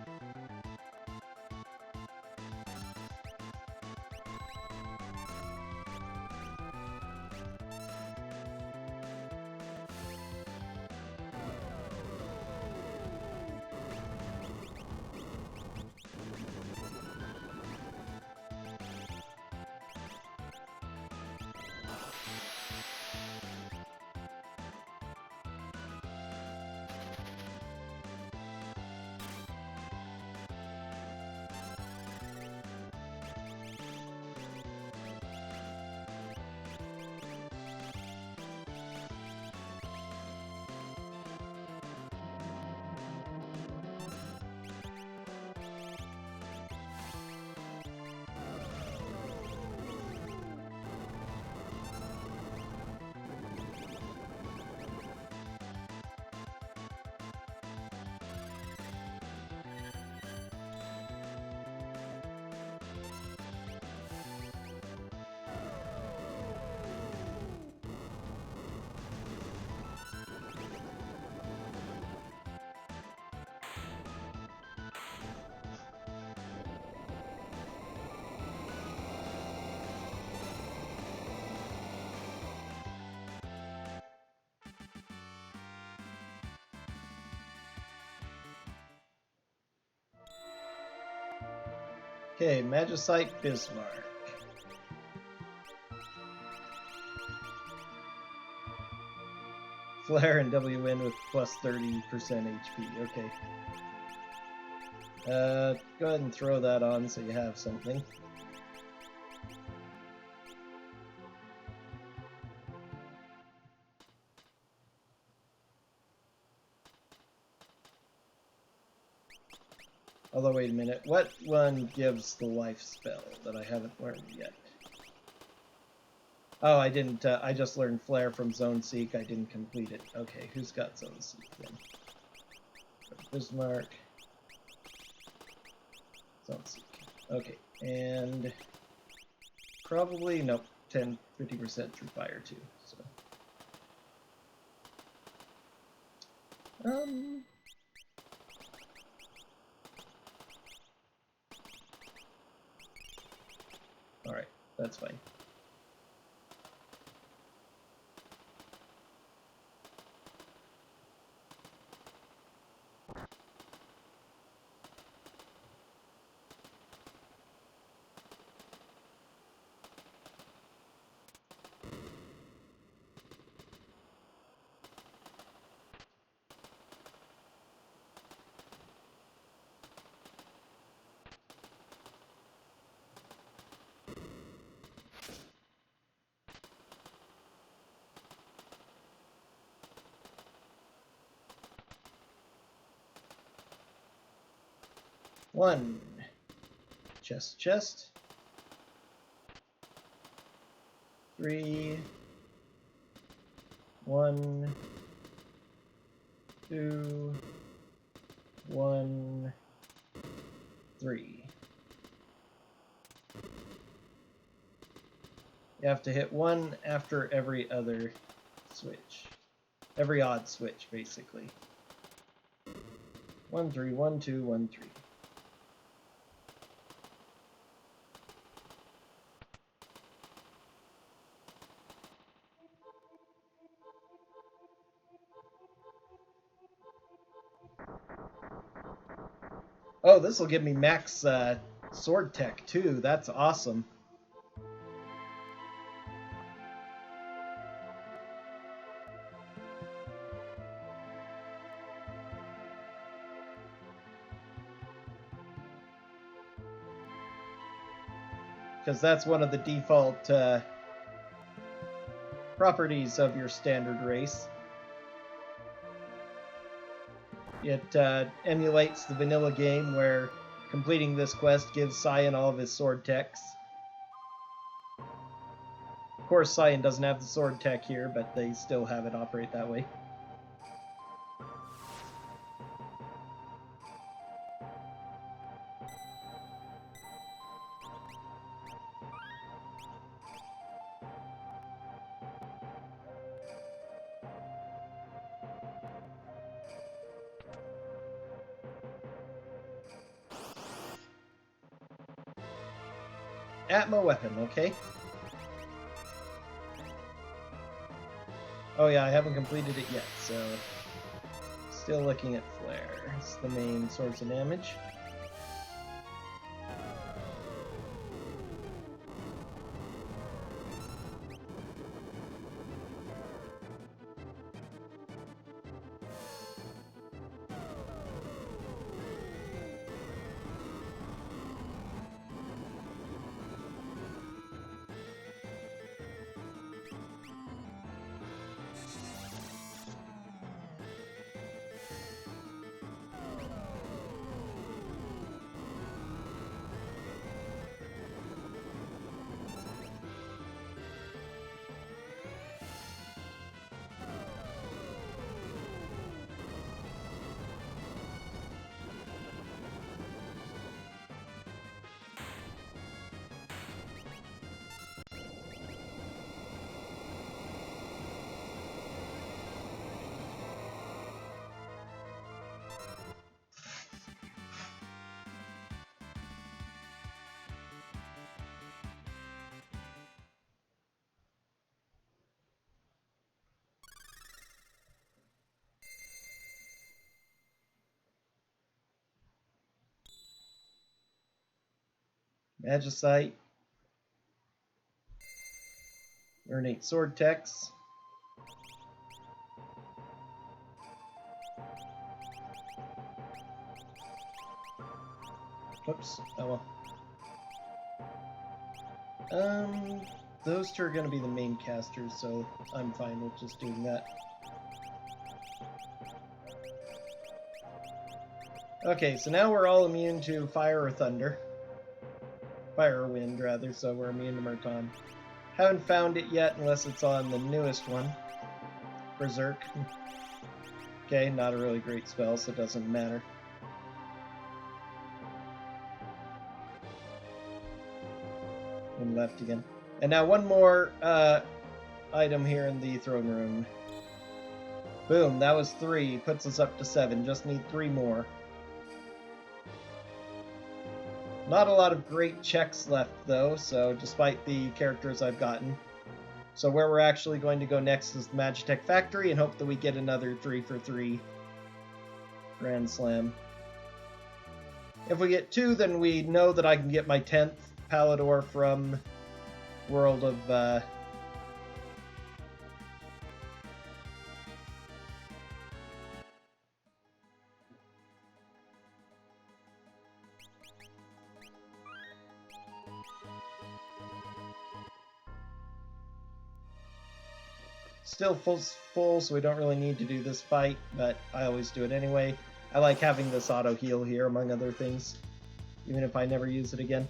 Okay, Magicite Bismarck. Flare and WN with plus 30% HP. Okay. Go ahead and throw that on so you have something. Although, wait a minute. What one gives the life spell that I haven't learned yet? Oh, I didn't. I just learned Flare from Zone Seek. I didn't complete it. Okay, who's got Zone Seek then? Bismarck. Zone Seek. Okay, and probably, nope, 50% through fire too, so. Alright, that's fine. One. Chest. 3. 1. 2. 1. 3. You have to hit 1 after every other switch. Every odd switch, basically. 1, 3, 1, 2, 1, 3. Oh, this will give me max sword tech too. That's awesome. Because that's one of the default properties of your standard race. It emulates the vanilla game where completing this quest gives Cyan all of his sword techs. Of course, Cyan doesn't have the sword tech here, but they still have it operate that way. Atmo weapon, okay. Oh yeah, I haven't completed it yet, so still looking at Flare. It's the main source of damage. Magicite. Learn 8 sword techs. Oops. Oh well. Those two are going to be the main casters, so I'm fine with just doing that. Okay, so now we're all immune to fire or thunder. Fire or wind, rather, so we're immune to Murton. Haven't found it yet unless it's on the newest one. Berserk. Okay, not a really great spell, so it doesn't matter. And left again. And now one more item here in the throne room. Boom, that was 3. Puts us up to 7. Just need 3 more. Not a lot of great checks left, though, so despite the characters I've gotten. So where we're actually going to go next is the Magitech Factory and hope that we get another 3 for 3 Grand Slam. If we get 2, then we know that I can get my 10th Palador from World of... Still full, so we don't really need to do this fight, but I always do it anyway. I like having this auto heal here, among other things, even if I never use it again.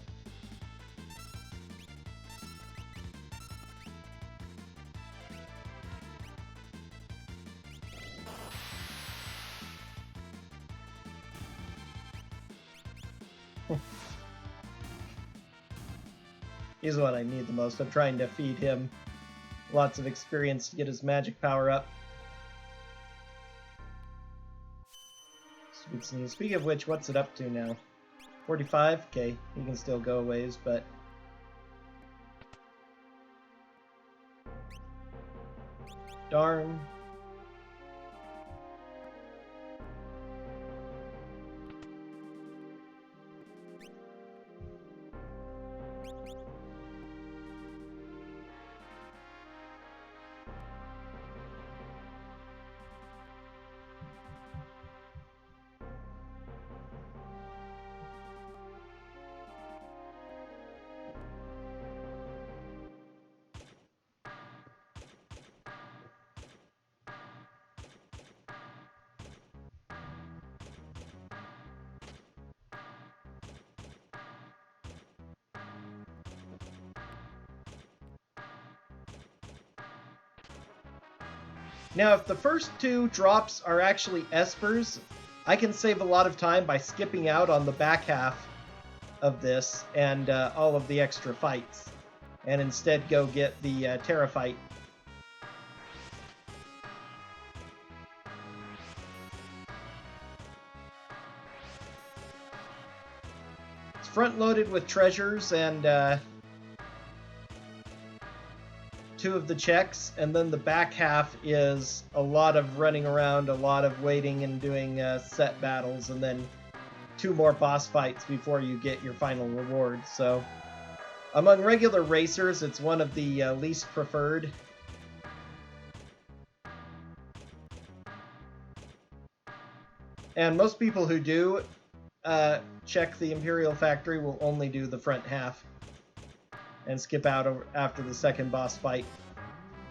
He's what I need the most. I'm trying to feed him lots of experience to get his magic power up. Speaking of which, what's it up to now? 45? Okay, he can still go a ways, but... Darn. Now, if the first 2 drops are actually Espers, I can save a lot of time by skipping out on the back half of this and all of the extra fights, and instead go get the Terra fight. It's front-loaded with treasures and 2 of the checks, and then the back half is a lot of running around, a lot of waiting and doing set battles, and then 2 more boss fights before you get your final reward. So among regular racers, it's one of the least preferred. And most people who do check the Imperial Factory will only do the front half and skip out after the second boss fight.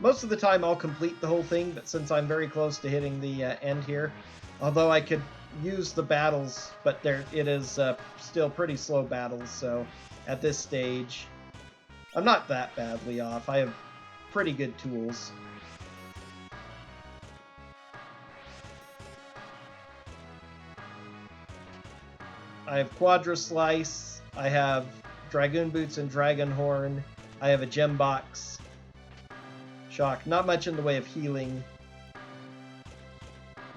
Most of the time I'll complete the whole thing, but since I'm very close to hitting the end here, although I could use the battles, but it is still pretty slow battles, so at this stage I'm not that badly off. I have pretty good tools. I have Quadra Slice, I have Dragoon Boots and Dragon Horn. I have a gem box. Shock. Not much in the way of healing,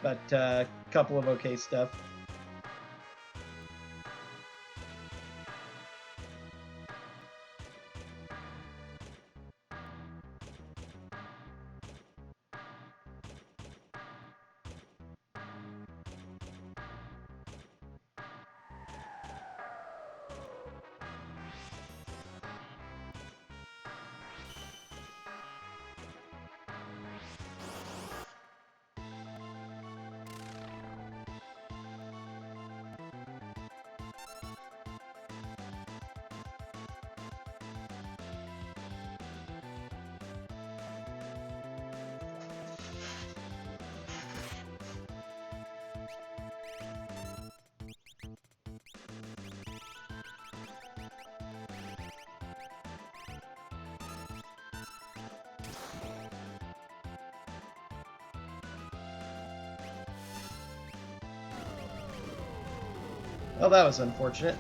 but a couple of okay stuff. Oh, that was unfortunate.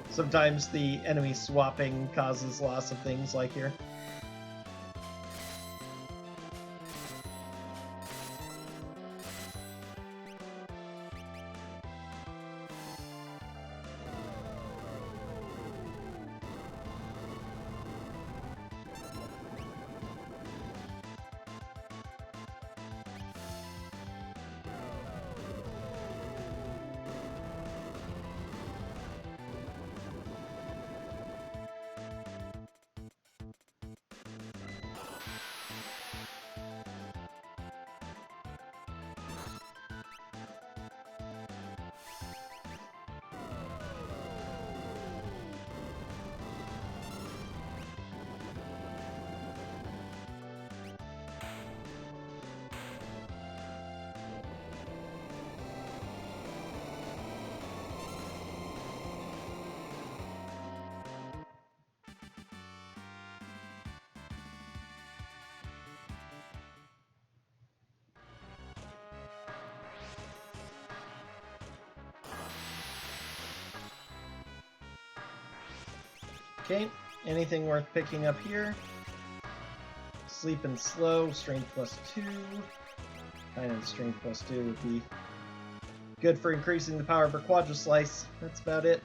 Sometimes the enemy swapping causes loss of things like here. Okay, anything worth picking up here? Sleep and slow, strength +2. Kind of strength +2 would be good for increasing the power of her quadra slice. That's about it.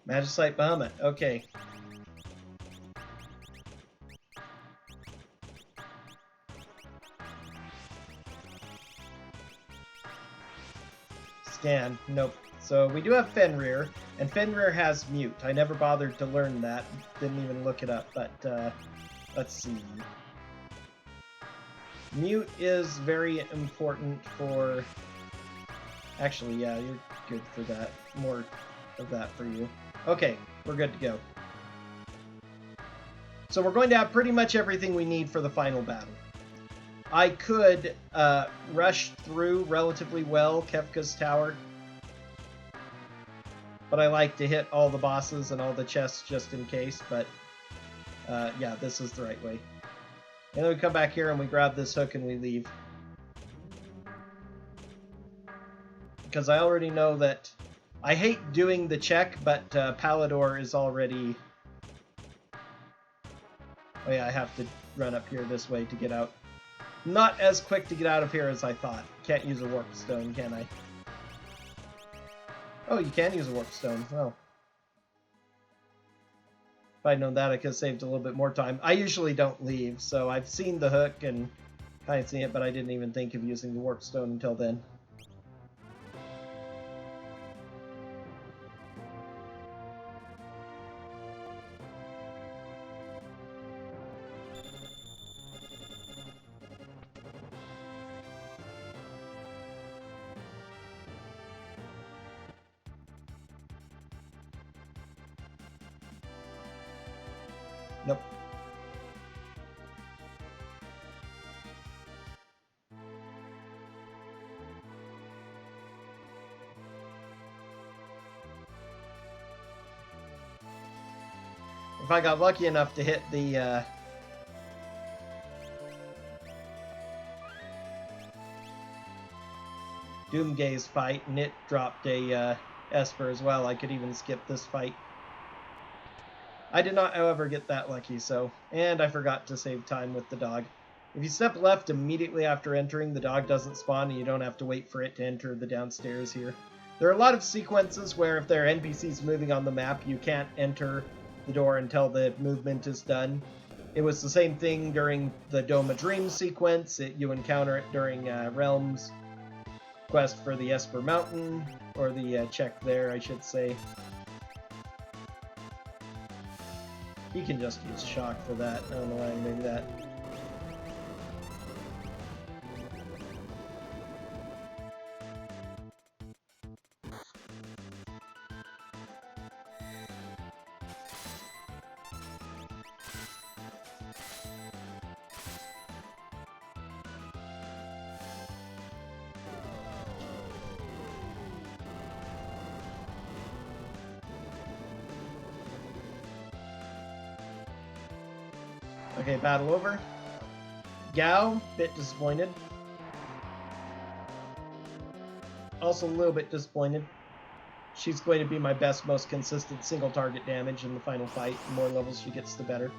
Magicite Bahamut, okay. Scan, nope. So we do have Fenrir, and Fenrir has Mute. I never bothered to learn that, didn't even look it up, but let's see. Mute is very important for... Actually, yeah, you're good for that. More of that for you. Okay, we're good to go. So we're going to have pretty much everything we need for the final battle. I could rush through relatively well Kefka's tower, but I like to hit all the bosses and all the chests just in case, but yeah, this is the right way. And then we come back here and we grab this hook and we leave. Because I already know that... I hate doing the check, but Palador is already... Oh yeah, I have to run up here this way to get out. Not as quick to get out of here as I thought. Can't use a warp stone, can I? Oh, you can use a warp stone. Well. If I'd known that, I could have saved a little bit more time. I usually don't leave, so I've seen the hook and kind of seen it, but I didn't even think of using the warp stone until then. Nope. If I got lucky enough to hit the Doomgaze fight, and it dropped a Esper as well. I could even skip this fight. I did not, however, get that lucky, so... And I forgot to save time with the dog. If you step left immediately after entering, the dog doesn't spawn, and you don't have to wait for it to enter the downstairs here. There are a lot of sequences where if there are NPCs moving on the map, you can't enter the door until the movement is done. It was the same thing during the Dome of Dreams sequence. You encounter it during Realms quest for the Esper Mountain, or the check there, I should say. He can just use shock for that. I don't know why I'm doing that. Okay, battle over. Gao, bit disappointed. Also a little bit disappointed. She's going to be my best, most consistent single target damage in the final fight. The more levels she gets, the better.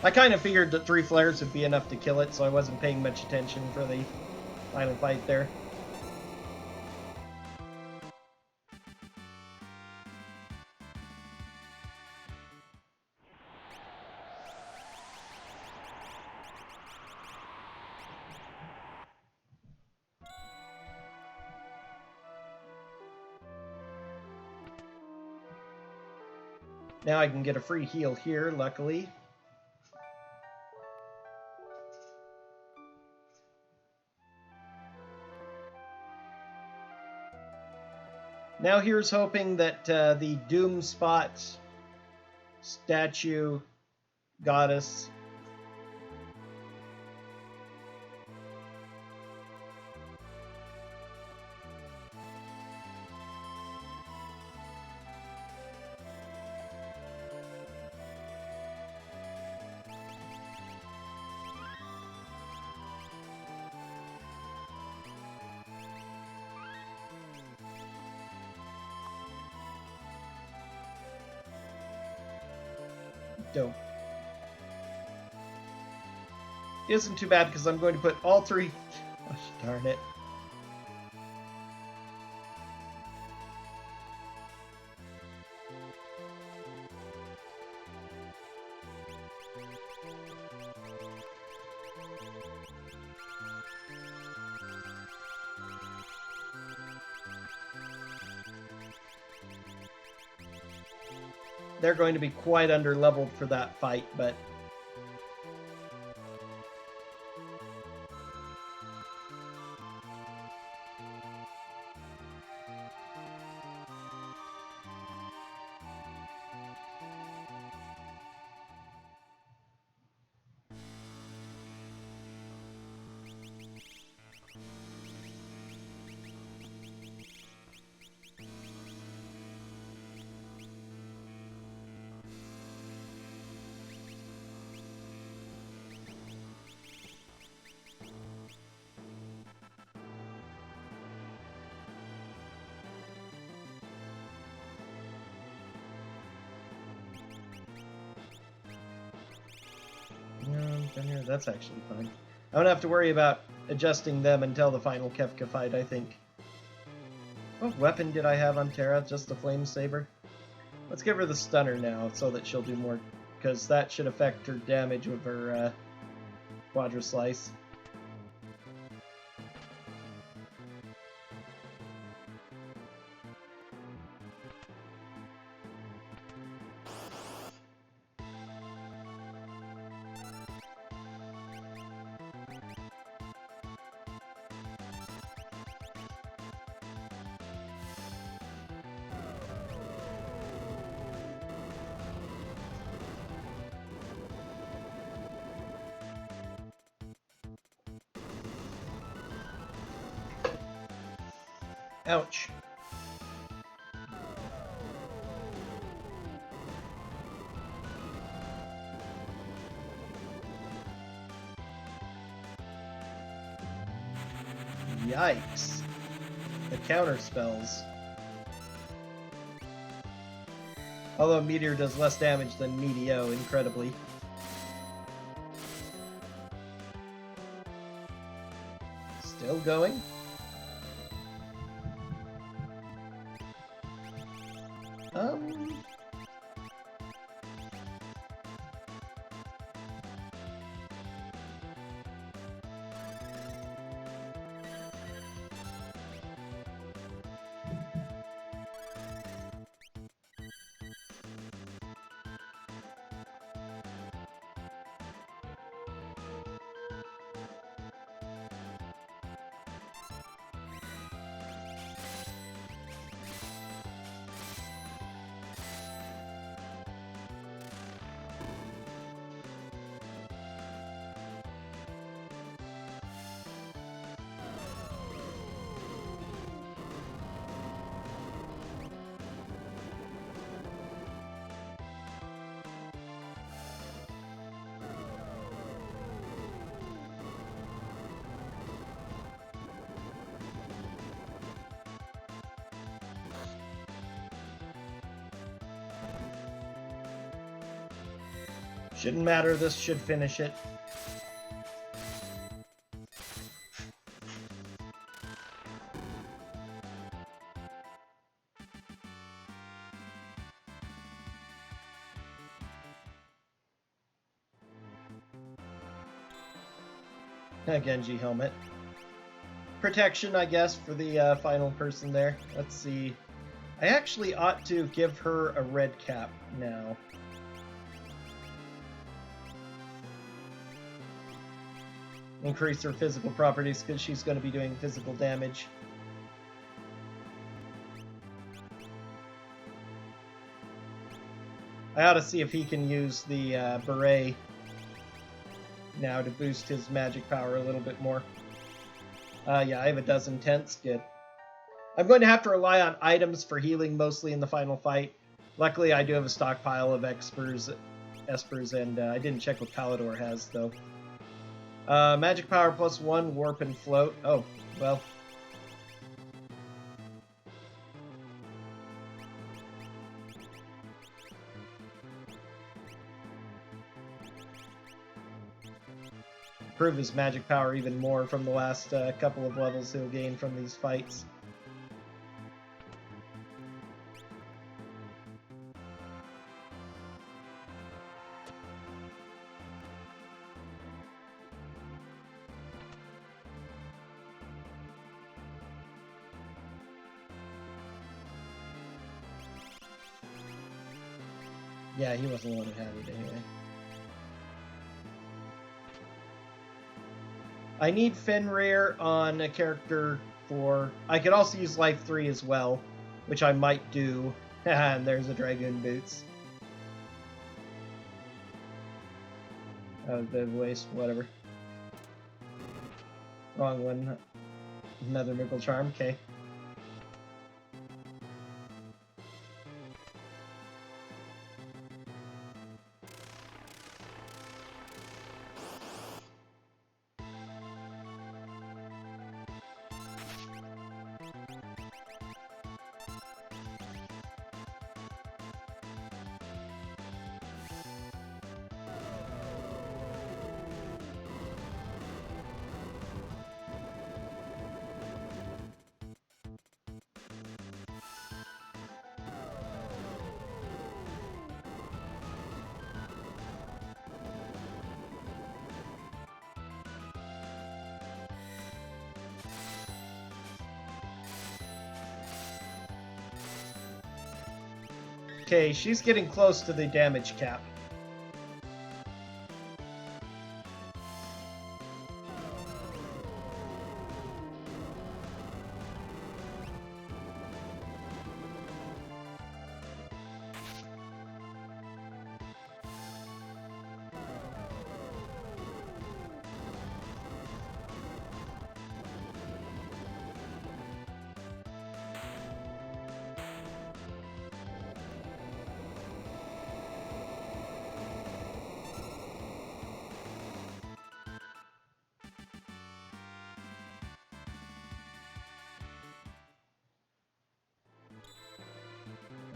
I kind of figured that 3 flares would be enough to kill it, so I wasn't paying much attention for the final fight there. Now I can get a free heal here, luckily. Now here's hoping that the Doom Spot statue goddess dope. Isn't too bad because I'm going to put all 3... Gosh darn it. They're going to be quite under-leveled for that fight, but... That's actually fine. I don't have to worry about adjusting them until the final Kefka fight, I think. What weapon did I have on Terra? Just the Flame Saber? Let's give her the Stunner now, so that she'll do more, because that should affect her damage with her Quadra Slice. Ouch. Yikes. The counter spells. Although Meteor does less damage than Meteo, incredibly. Still going? Shouldn't matter, this should finish it. A Genji helmet. Protection, I guess, for the final person there. Let's see. I actually ought to give her a red cap now. Increase her physical properties because she's going to be doing physical damage. I ought to see if he can use the beret now to boost his magic power a little bit more. Yeah, I have a dozen tents. Good. I'm going to have to rely on items for healing mostly in the final fight. Luckily, I do have a stockpile of espers, and I didn't check what Palador has, though. Magic power +1, warp and float. Oh, well. Improve his magic power even more from the last couple of levels he'll gain from these fights. Yeah, he wasn't the one who had it anyway. I need Fenrir on a character 4. I could also use Life 3 as well, which I might do. And there's a Dragoon Boots. That was a bit of a waste, whatever. Wrong one. Another Miracle Charm, okay. Okay, she's getting close to the damage cap.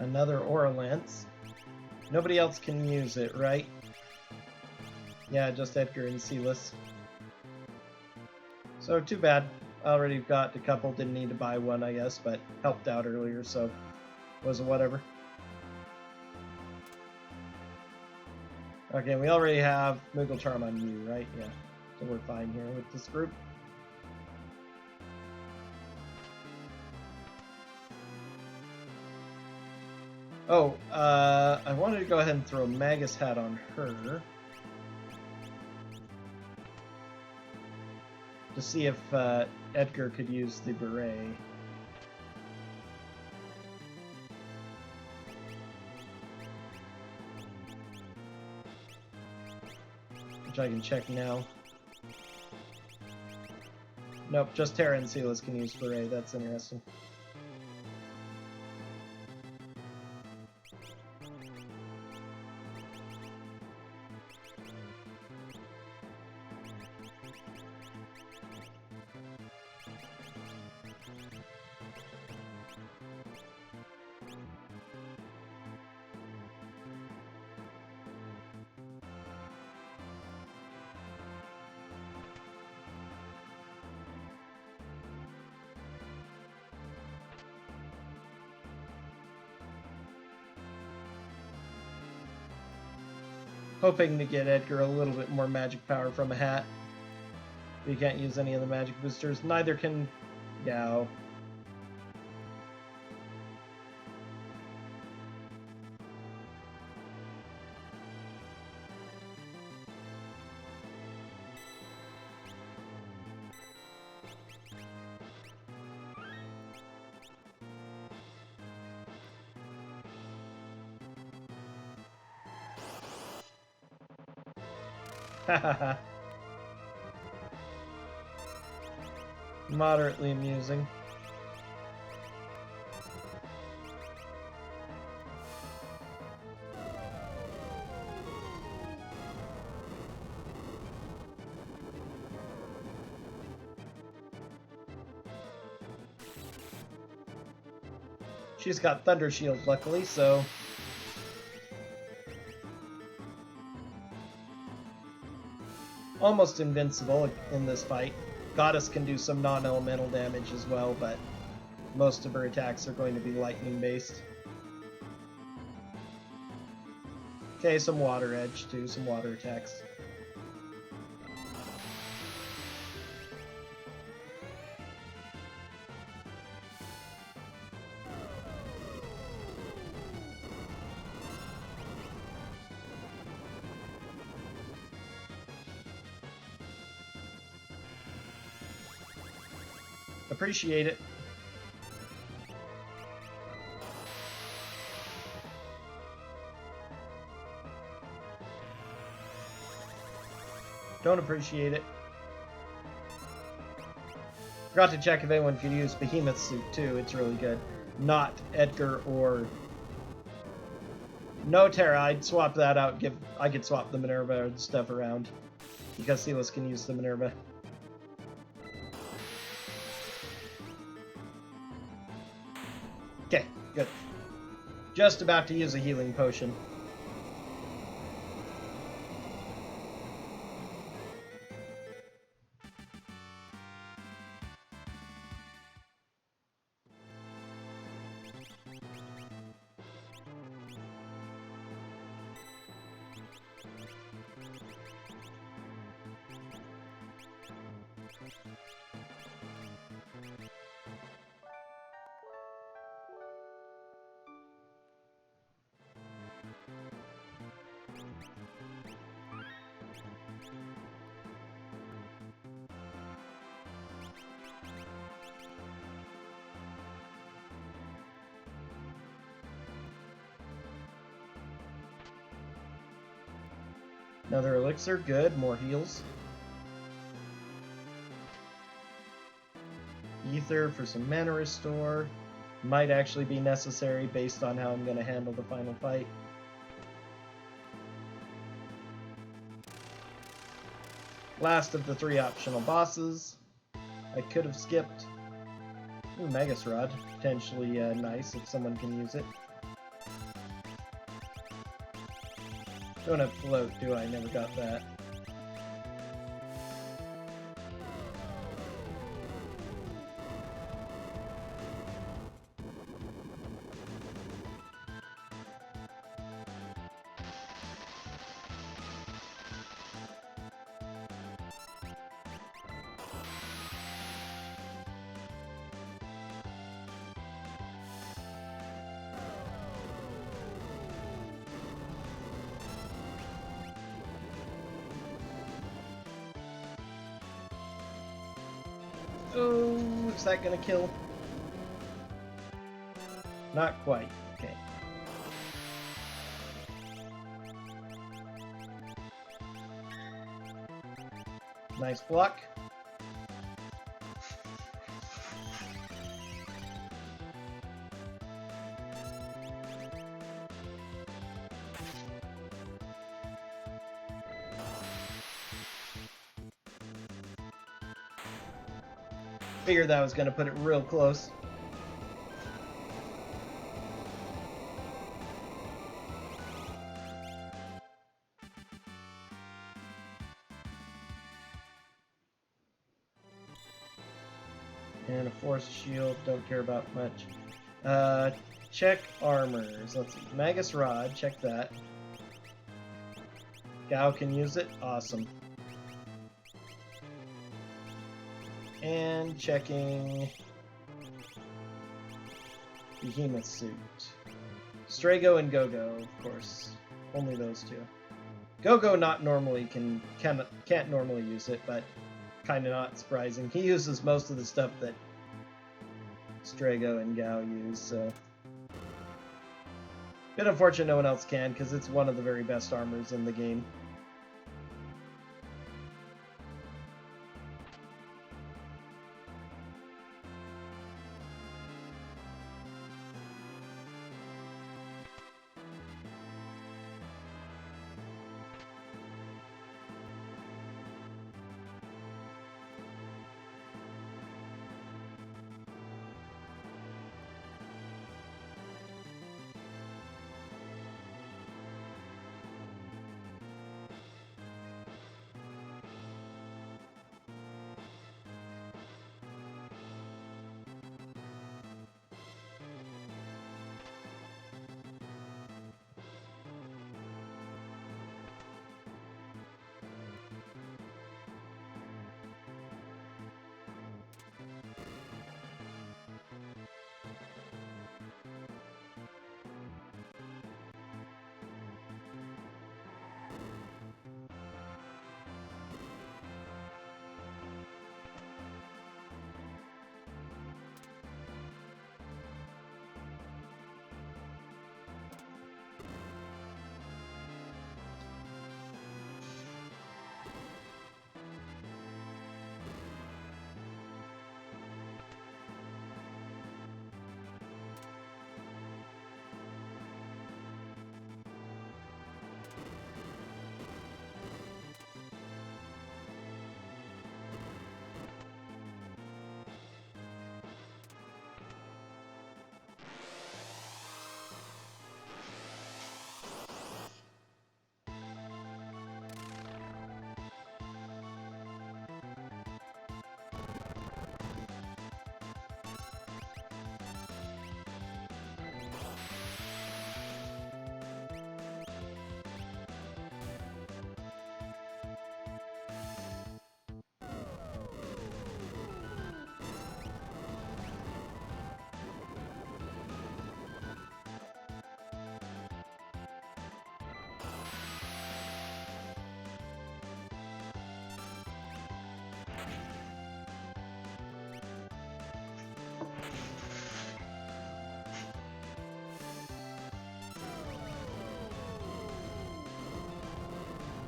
Another Aura Lance. Nobody else can use it, right? Yeah, just Edgar and Silas. So, too bad. Already got a couple, didn't need to buy one, I guess, but helped out earlier, so was a whatever. Okay, we already have Moogle Charm on you, right? Yeah, so we're fine here with this group. Oh, I wanted to go ahead and throw Magus Hat on her. To see if Edgar could use the Beret. Which I can check now. Nope, just Terra and Silas can use Beret. That's interesting. Hoping to get Edgar a little bit more magic power from a hat. We can't use any of the magic boosters. Neither can Gao. Hahaha. Moderately amusing. She's got Thunder Shield, luckily, so... almost invincible in this fight. Goddess can do some non-elemental damage as well, but most of her attacks are going to be lightning-based. Okay, some Water Edge, too, some water attacks. Appreciate it. Don't appreciate it. Forgot to check if anyone could use Behemoth Suit too. It's really good. Not Edgar or... no Terra. I'd swap that out. I could swap the Minerva and stuff around. Because Silas can use the Minerva. Okay, good. Just about to use a healing potion. Another elixir, good. More heals. Ether for some mana restore. Might actually be necessary based on how I'm going to handle the final fight. Last of the 3 optional bosses. I could have skipped. Ooh, Magus Rod. Potentially nice if someone can use it. Don't have float, do I? Never got that. Oh, is that gonna kill? Not quite. Okay. Nice block. Figured that was going to put it real close. And a force shield, don't care about much. Check armors. Let's see. Magus Rod, check that. Gao can use it. Awesome. And checking Behemoth Suit. Strago and Go-Go, of course. Only those two. Go-Go not normally can't normally use it, but kind of not surprising. He uses most of the stuff that Strago and Gao use, so... Bit unfortunate no one else can, because it's one of the very best armors in the game.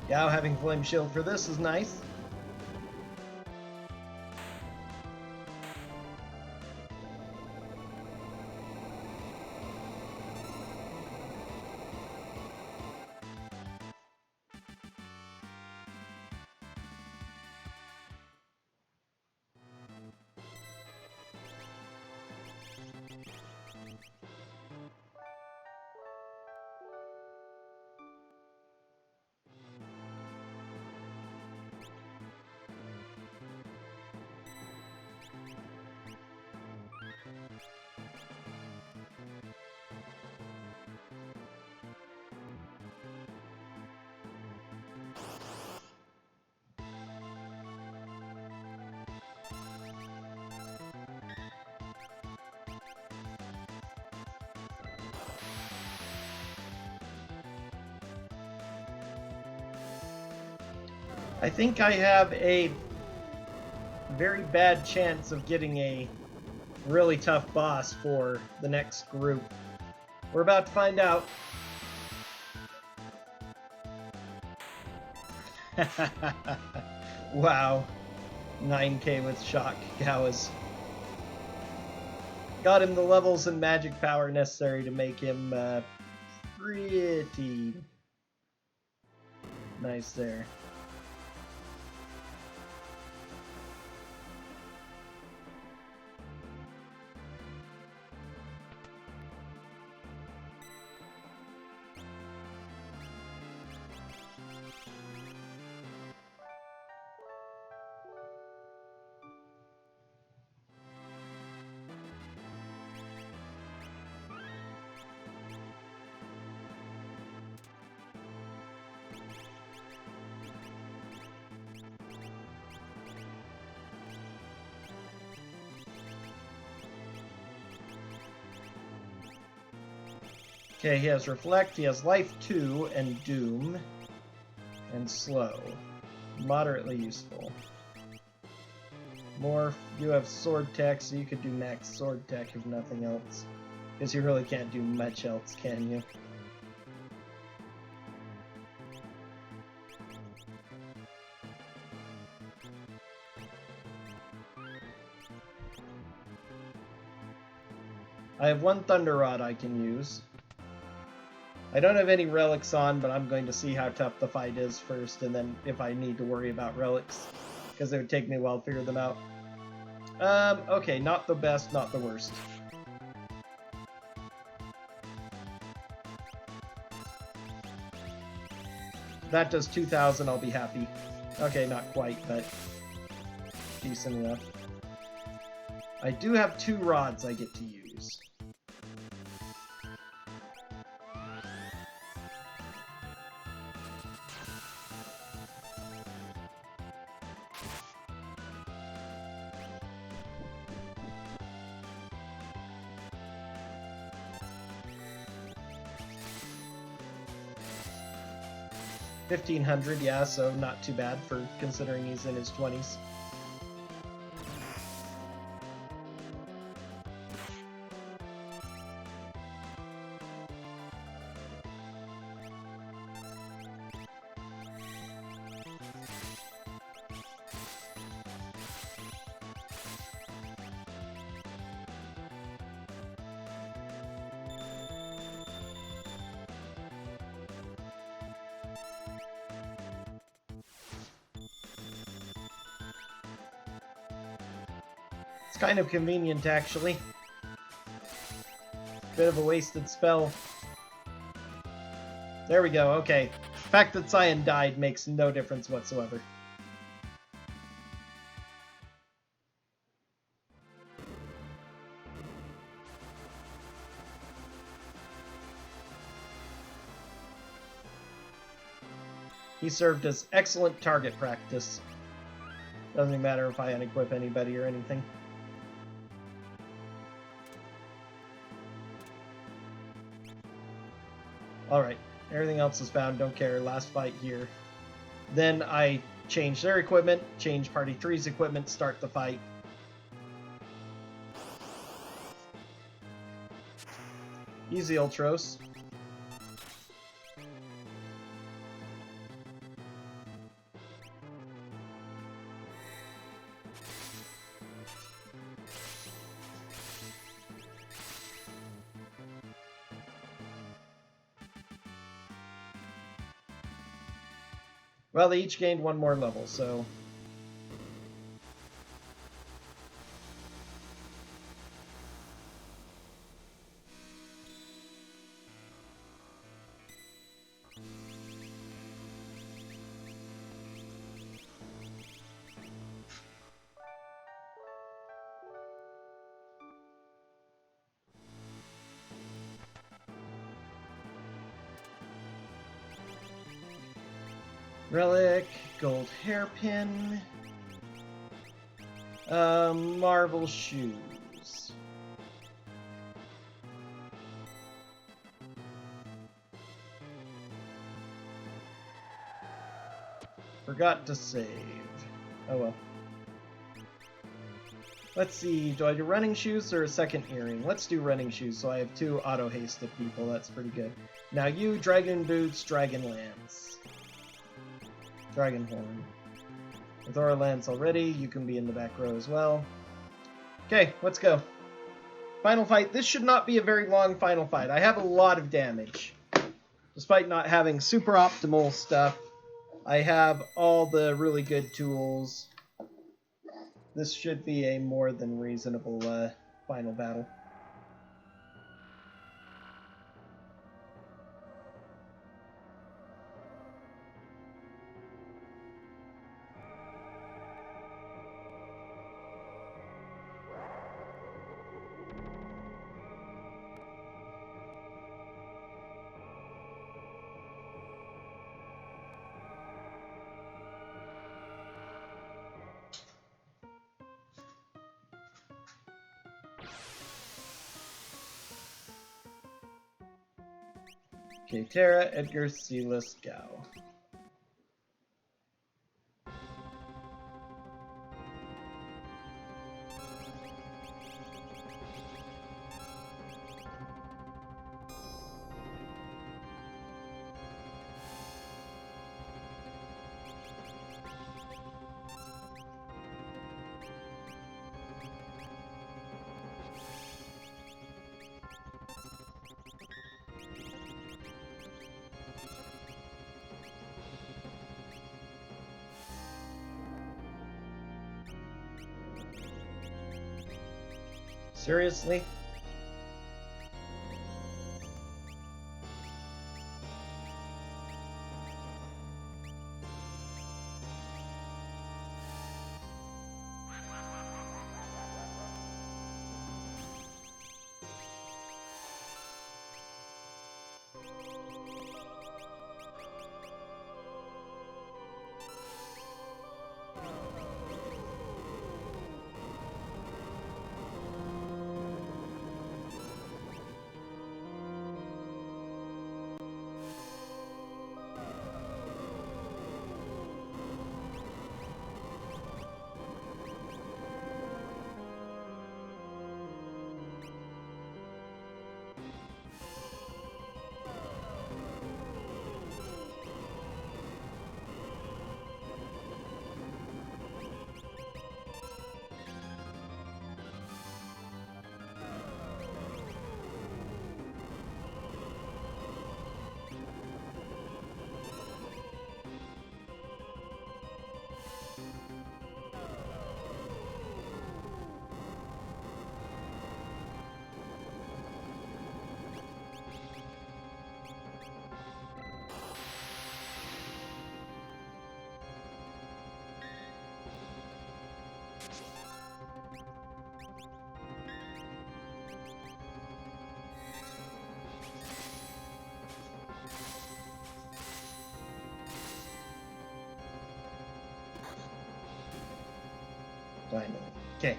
Gao having Flame Shield for this is nice. I think I have a very bad chance of getting a really tough boss for the next group. We're about to find out. Wow. 9k with shock Gowers. Got him the levels and magic power necessary to make him pretty nice there. Okay, he has Reflect, he has Life 2, and Doom, and Slow. Moderately useful. Morph, you have Sword Tech, so you could do max Sword Tech if nothing else. Because you really can't do much else, can you? I have one Thunder Rod I can use. I don't have any relics on, but I'm going to see how tough the fight is first, and then if I need to worry about relics, because it would take me a while to figure them out. Okay, not the best, not the worst. If that does 2,000, I'll be happy. Okay, not quite, but decent enough. I do have 2 rods I get to use. $1,500, yeah, so not too bad for considering he's in his 20s. It's kind of convenient, actually. Bit of a wasted spell. There we go, okay. The fact that Cyan died makes no difference whatsoever. He served as excellent target practice. Doesn't matter if I unequip anybody or anything. Alright, everything else is found, don't care, last fight here. Then I change their equipment, change Party 3's equipment, start the fight. Easy, Ultros. Well, they each gained 1 more level, so... Relic, gold hairpin, Marvel shoes. Forgot to save. Oh well. Let's see, do I do running shoes or a second earring? Let's do running shoes, so I have 2 auto haste of people. That's pretty good. Now you, Dragon Boots, Dragon Lance. Dragon Horn. With Aura Lance already, you can be in the back row as well. Okay, let's go. Final fight. This should not be a very long final fight. I have a lot of damage. Despite not having super optimal stuff, I have all the really good tools. This should be a more than reasonable final battle. Okay, Terra, Edgar, Silas, Gao. Seriously? Finally. Okay.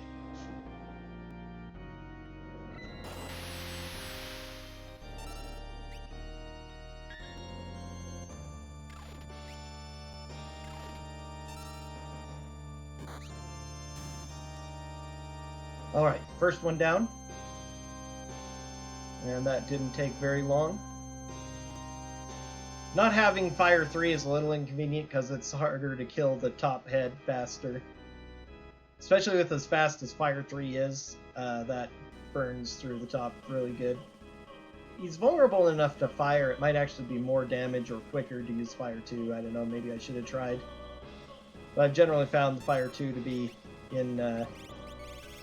Alright, first one down. And that didn't take very long. Not having Fire 3 is a little inconvenient because it's harder to kill the top head faster. Especially with as fast as Fire 3 is, that burns through the top really good. He's vulnerable enough to fire. It might actually be more damage or quicker to use Fire 2. I don't know, maybe I should have tried. But I've generally found the Fire 2 to be in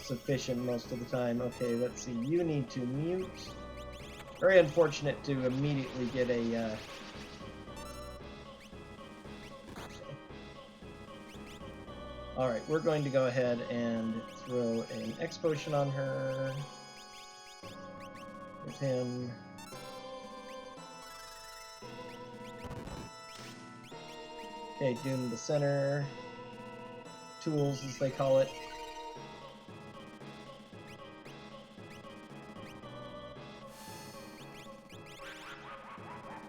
sufficient most of the time. Okay, let's see. You need to mute. Very unfortunate to immediately get a... Alright, we're going to go ahead and throw an X potion on her. With him. Okay, Doom the center. Tools, as they call it.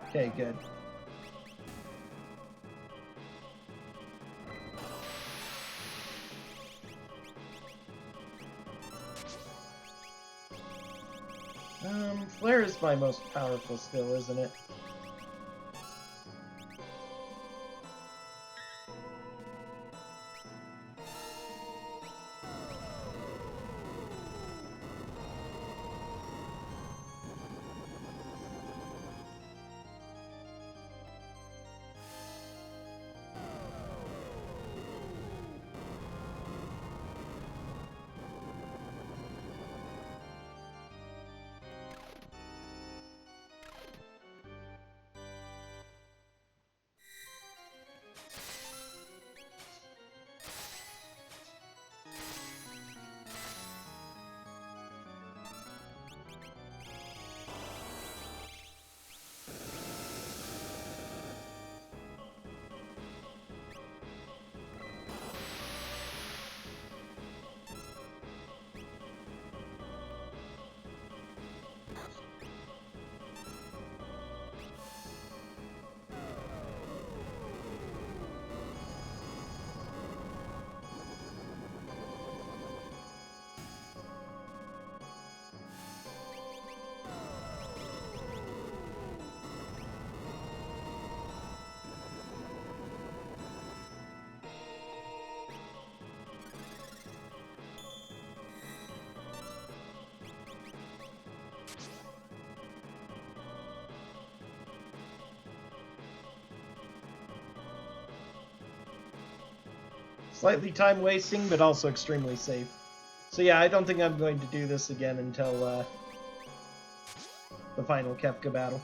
Okay, good. Flare is my most powerful skill, isn't it? Slightly time wasting, but also extremely safe. So yeah, I don't think I'm going to do this again until the final Kefka battle.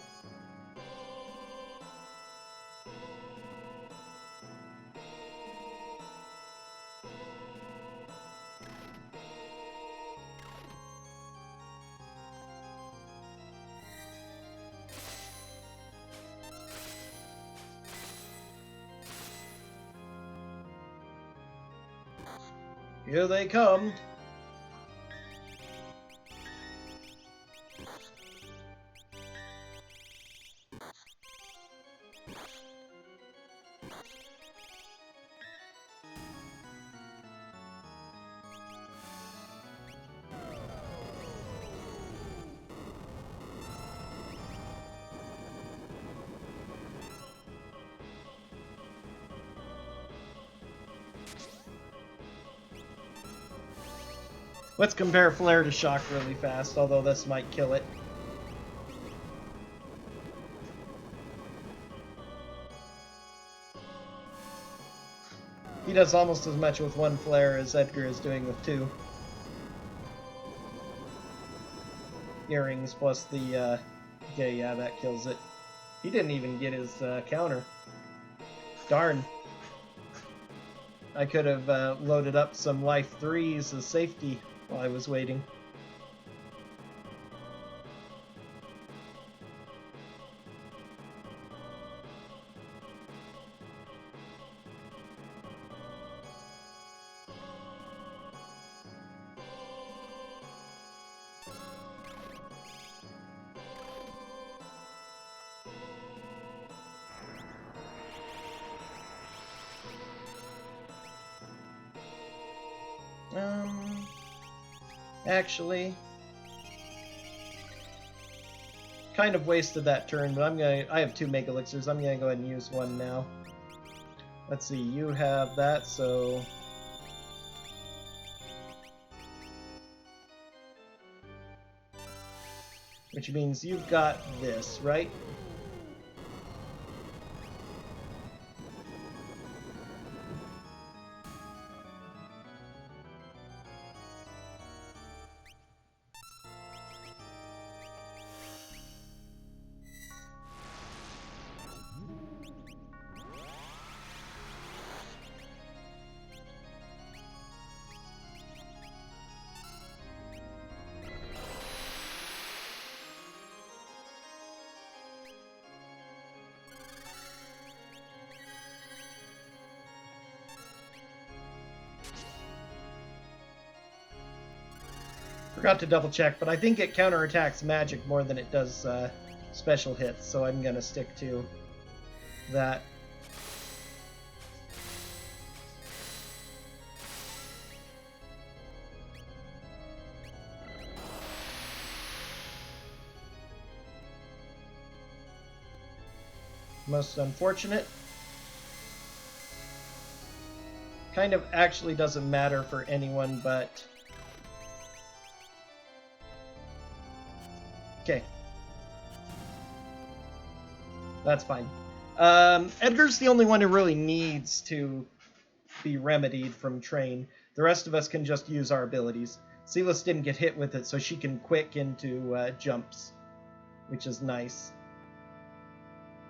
Here they come. Let's compare Flare to Shock really fast, although this might kill it. He does almost as much with one Flare as Edgar is doing with two. Earrings plus the, okay, yeah, that kills it. He didn't even get his counter. Darn. I could have loaded up some life 3s as safety while I was waiting. Actually, kind of wasted that turn, but I have 2 Mega Elixirs. I'm gonna go ahead and use one now. Let's see, you have that, so which means you've got this, right? Forgot to double check, but I think it counterattacks magic more than it does special hits, so I'm gonna stick to that. most unfortunate. Kind of actually doesn't matter for anyone, but... Okay. That's fine. Edgar's the only one who really needs to be remedied from Train. The rest of us can just use our abilities. Silas didn't get hit with it, so she can quick into jumps, which is nice.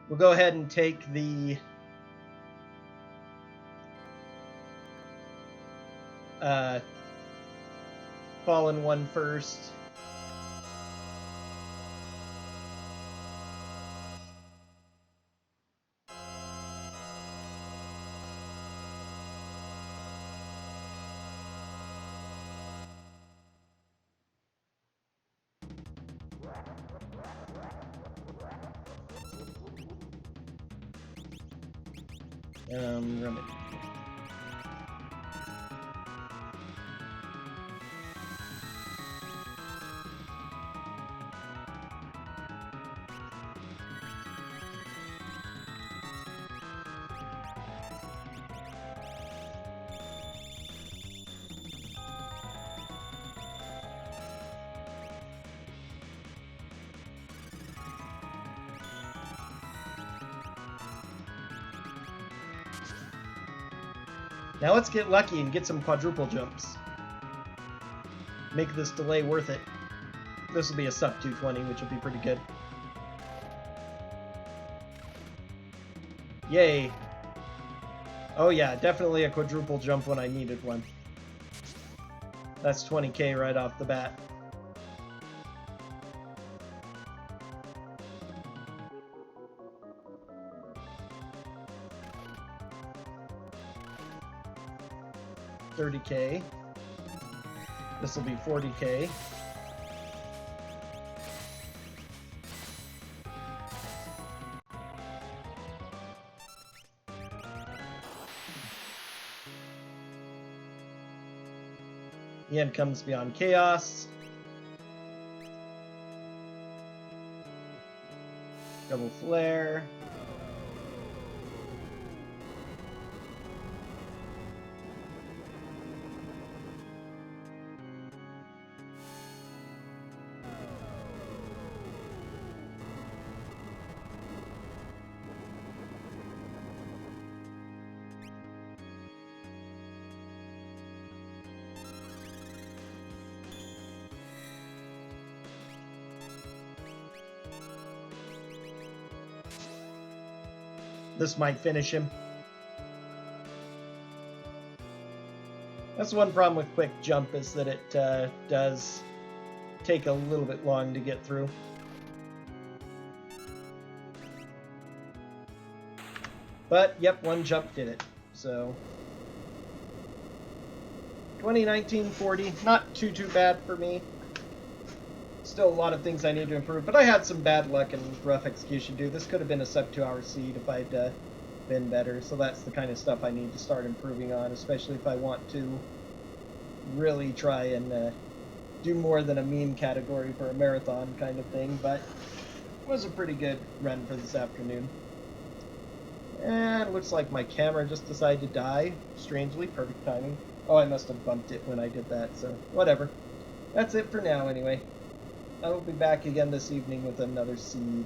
We'll go ahead and take the... fallen one first. Remedy. Now let's get lucky and get some quadruple jumps. Make this delay worth it. This will be a sub 220, which will be pretty good. Yay. Oh yeah, definitely a quadruple jump when I needed one. That's 20k right off the bat. $30k. This will be $40k. The end comes beyond chaos. Double flare. This might finish him. That's one problem with quick jump, is that it does take a little bit long to get through. But, yep, one jump did it. So, 2019 40, not too bad for me. Still a lot of things I need to improve, but I had some bad luck and rough execution too. This could have been a sub 2 hour seed if I'd been better, so that's the kind of stuff I need to start improving on, especially if I want to really try and do more than a meme category for a marathon kind of thing, but it was a pretty good run for this afternoon. And it looks like my camera just decided to die. Strangely, perfect timing. Oh, I must have bumped it when I did that, so whatever. That's it for now anyway. I will be back again this evening with another seed.